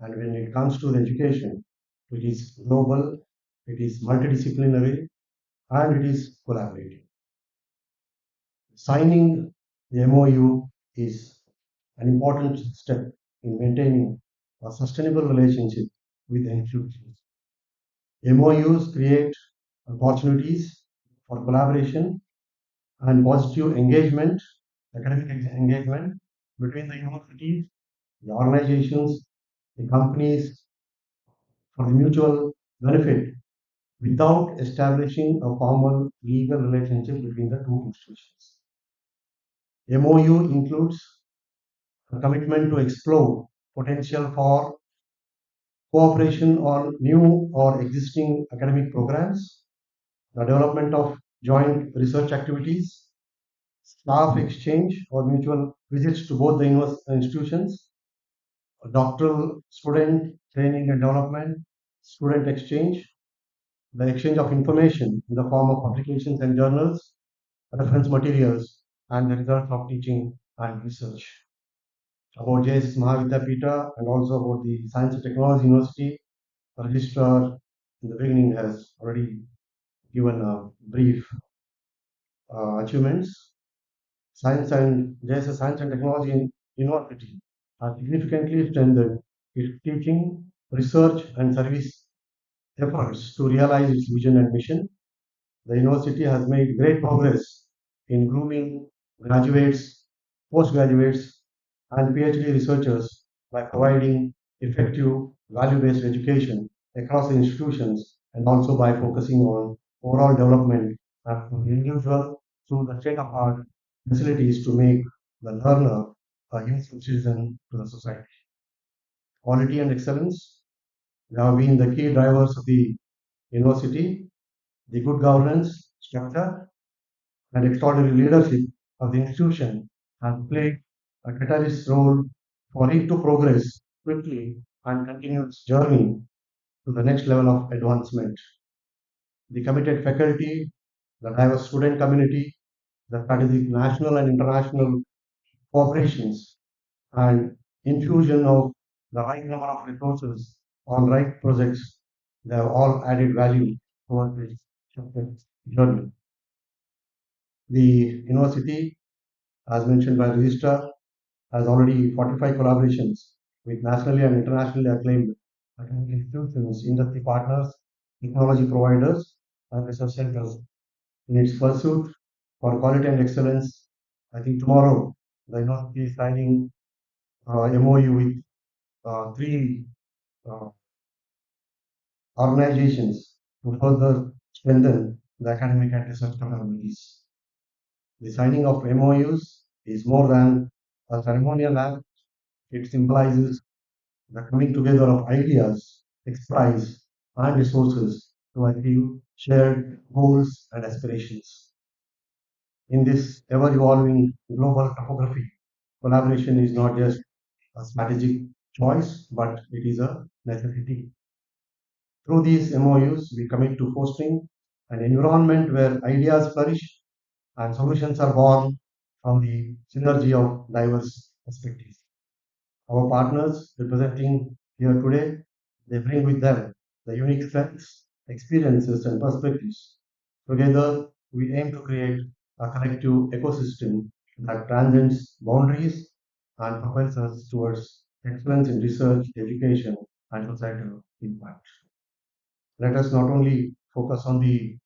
and when it comes to the education, it is global, it is multidisciplinary, and it is collaborative. Signing the MoU is an important step in maintaining a sustainable relationship with institutions. MoUs create opportunities for collaboration and positive engagement, academic engagement between the universities, the organizations, the companies for the mutual benefit without establishing a formal legal relationship between the two institutions. MoU includes a commitment to explore potential for cooperation on new or existing academic programs, the development of joint research activities, staff exchange or mutual visits to both the institutions, doctoral student training and development, student exchange, the exchange of information in the form of publications and journals, reference materials, and the results of teaching and research. About JSS Mahavidyapita and also about the Science and Technology University, the registrar in the beginning has already given a brief achievements. Science and JSS Science and Technology University has significantly strengthened its teaching, research, and service efforts to realize its vision and mission. The university has made great progress in grooming graduates, postgraduates, and PhD researchers by providing effective value-based education across the institutions and also by focusing on overall development of the individual through the state-of-art facilities to make the learner a useful citizen to the society. Quality and excellence have been the key drivers of the university. The good governance, structure, and extraordinary leadership of the institution have played a catalyst role for it to progress quickly and continue its journey to the next level of advancement. The committed faculty, the diverse student community, the strategic national and international cooperations, and infusion of the right number of resources on right projects, they have all added value towards this journey. The university, as mentioned by Registrar, has already 45 collaborations with nationally and internationally acclaimed academic institutions, industry partners, technology providers, and research centers in its pursuit for quality and excellence. I think tomorrow the university is signing MoU with three uh, organizations to further strengthen the academic and research capabilities. The signing of MoUs is more than a ceremonial act, it symbolizes the coming together of ideas, expertise, and resources to achieve shared goals and aspirations. In this ever evolving global topography, collaboration is not just a strategic choice, but it is a necessity. Through these MoUs, we commit to fostering an environment where ideas flourish and solutions are born from the synergy of diverse perspectives. Our partners representing here today, they bring with them the unique strengths, experiences, and perspectives. Together, we aim to create a collective ecosystem that transcends boundaries and propels us towards excellence in research, education, and societal impact. Let us not only focus on the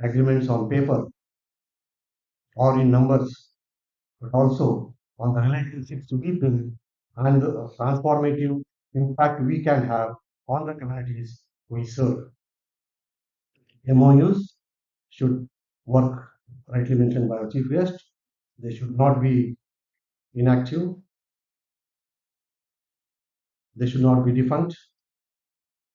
agreements on paper or in numbers, but also on the relationships to be built and the transformative impact we can have on the communities we serve. MOUs should work, rightly mentioned by our chief guest. They should not be inactive, they should not be defunct.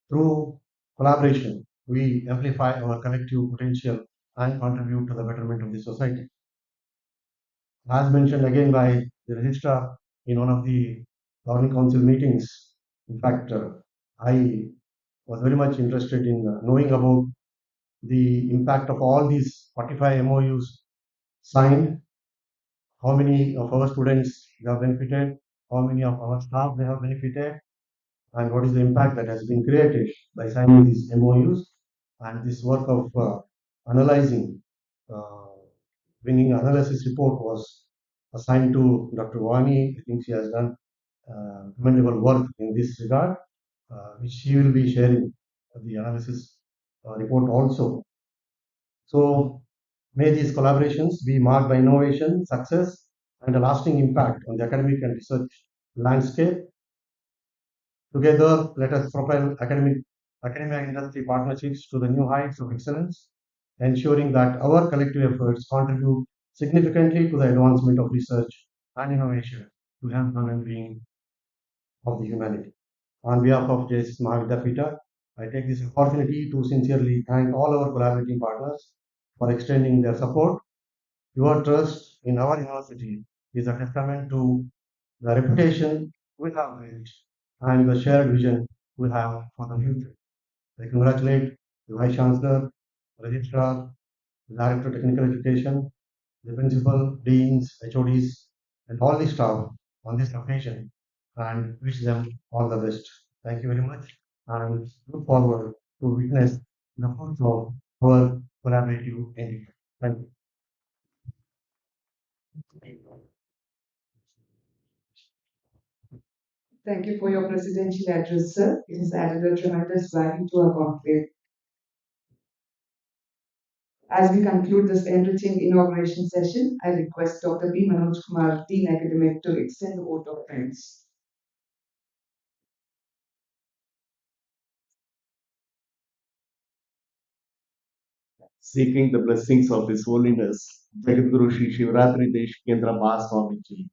Through collaboration, we amplify our collective potential and contribute to the betterment of the society. As mentioned again by the registrar in one of the governing council meetings, in fact, I was very much interested in knowing about the impact of all these 45 MOUs signed, how many of our students they have benefited, how many of our staff they have benefited, and what is the impact that has been created by signing these MOUs. And this work of analyzing, uh, bringing analysis report was assigned to Dr. Wani. I think she has done commendable work in this regard, which she will be sharing the analysis report also. So may these collaborations be marked by innovation, success, and a lasting impact on the academic and research landscape. Together, let us propel academia and industry partnerships to the new heights of excellence, ensuring that our collective efforts contribute significantly to the advancement of research and innovation to help the well-being of the humanity. On behalf of JS Mahavidyapita, I take this opportunity to sincerely thank all our collaborating partners for extending their support. Your trust in our university is a testament to the reputation we have built and the shared vision we have for the future. I congratulate the Vice Chancellor, Registrar, the Director of Technical Education, the Principal, Deans, HODs, and all the staff on this occasion and wish them all the best. Thank you very much and look forward to witness the fruits of our collaborative endeavor. Thank you. Thank you for your presidential address, sir. It has added a tremendous value to our conclave. As we conclude this enriching inauguration session, I request Dr. B. Manoj Kumar, Dean Academic, to extend the vote of thanks. Seeking the blessings of His Holiness Jagadguru Sri Shivratri Deshikendra Mahaswamiji.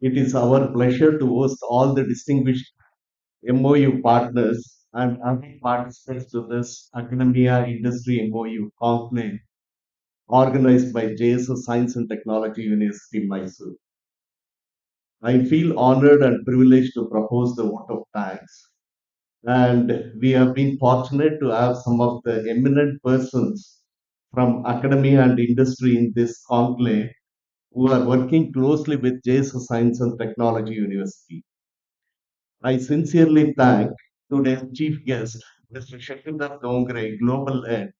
It is our pleasure to host all the distinguished MOU partners and other participants to this Academia Industry MOU Conclave organized by JSS Science and Technology University, Mysore. I feel honored and privileged to propose the vote of thanks. And we have been fortunate to have some of the eminent persons from academia and industry in this conclave who are working closely with JS Science and Technology University. I sincerely thank today's chief guest, Mr. Shashidhar Dongre, Global Head,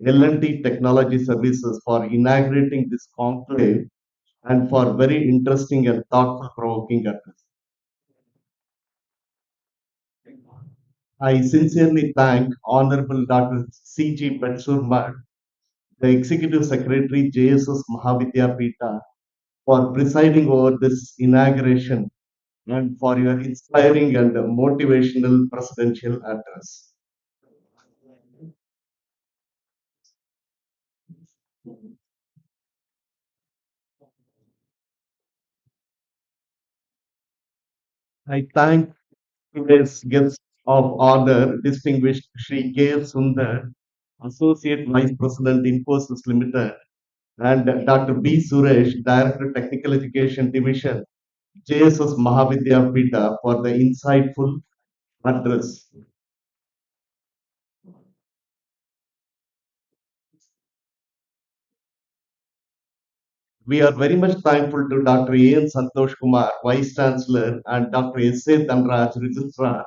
L&T Technology Services, for inaugurating this conclave and for very interesting and thoughtful provoking address. I sincerely thank Honorable Dr. C.G. Petsurma, the Executive Secretary, JSS Mahavidyapita, for presiding over this inauguration and for your inspiring and motivational presidential address. I thank today's guest of honor, distinguished Sri K. Sundar, Associate Vice President, Infosys Limited, and Dr. B. Suresh, Director, Technical Education Division, JSS Mahavidyapita, for the insightful address. We are very much thankful to Dr. A. N. Santosh Kumar, Vice Chancellor, and Dr. S. A. Dhanraj, Registrar,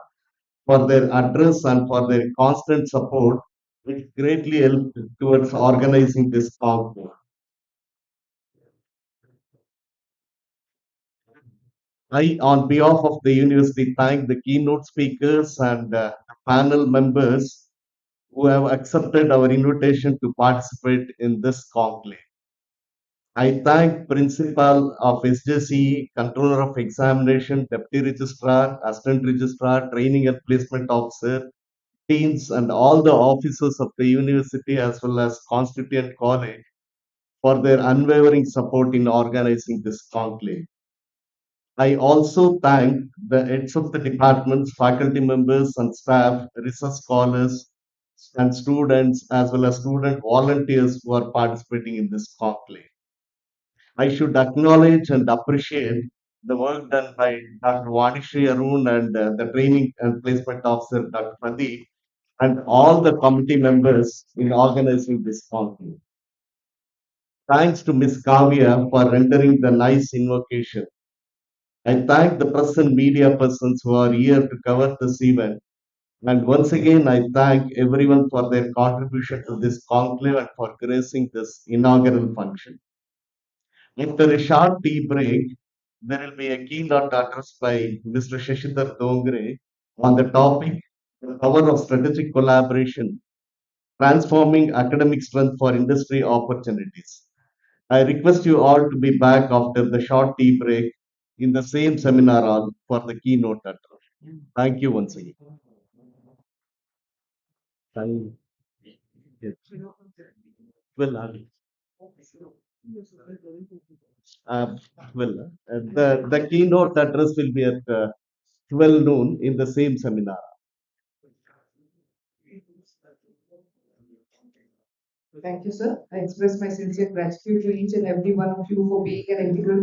for their address and for their constant support, which greatly helped towards organizing this conference. I, on behalf of the university, thank the keynote speakers and panel members who have accepted our invitation to participate in this conclave. I thank Principal of SJC, Controller of Examination, Deputy Registrar, Assistant Registrar, Training and Placement Officer, Deans, and all the officers of the university as well as Constituent College for their unwavering support in organizing this conclave. I also thank the heads of the departments, faculty members, and staff, research scholars, and students, as well as student volunteers who are participating in this conclave. I should acknowledge and appreciate the work done by Dr. Vanishri Arun and the Training and Placement Officer, Dr. Pradeep, and all the committee members in organizing this conclave. Thanks to Ms. Kavya for rendering the nice invocation. I thank the press and media persons who are here to cover this event. And once again, I thank everyone for their contribution to this conclave and for gracing this inaugural function. After a short tea break, there will be a keynote address by Mr. Shashidhar Dongre on the topic The Power of Strategic Collaboration, Transforming Academic Strength for Industry Opportunities. I request you all to be back after the short tea break in the same seminar hall for the keynote address. Thank you once again. Thank you. Well, uh, the keynote address will be at 12 noon in the same seminar. Thank you, sir. I express my sincere gratitude to each and every one of you for being an integral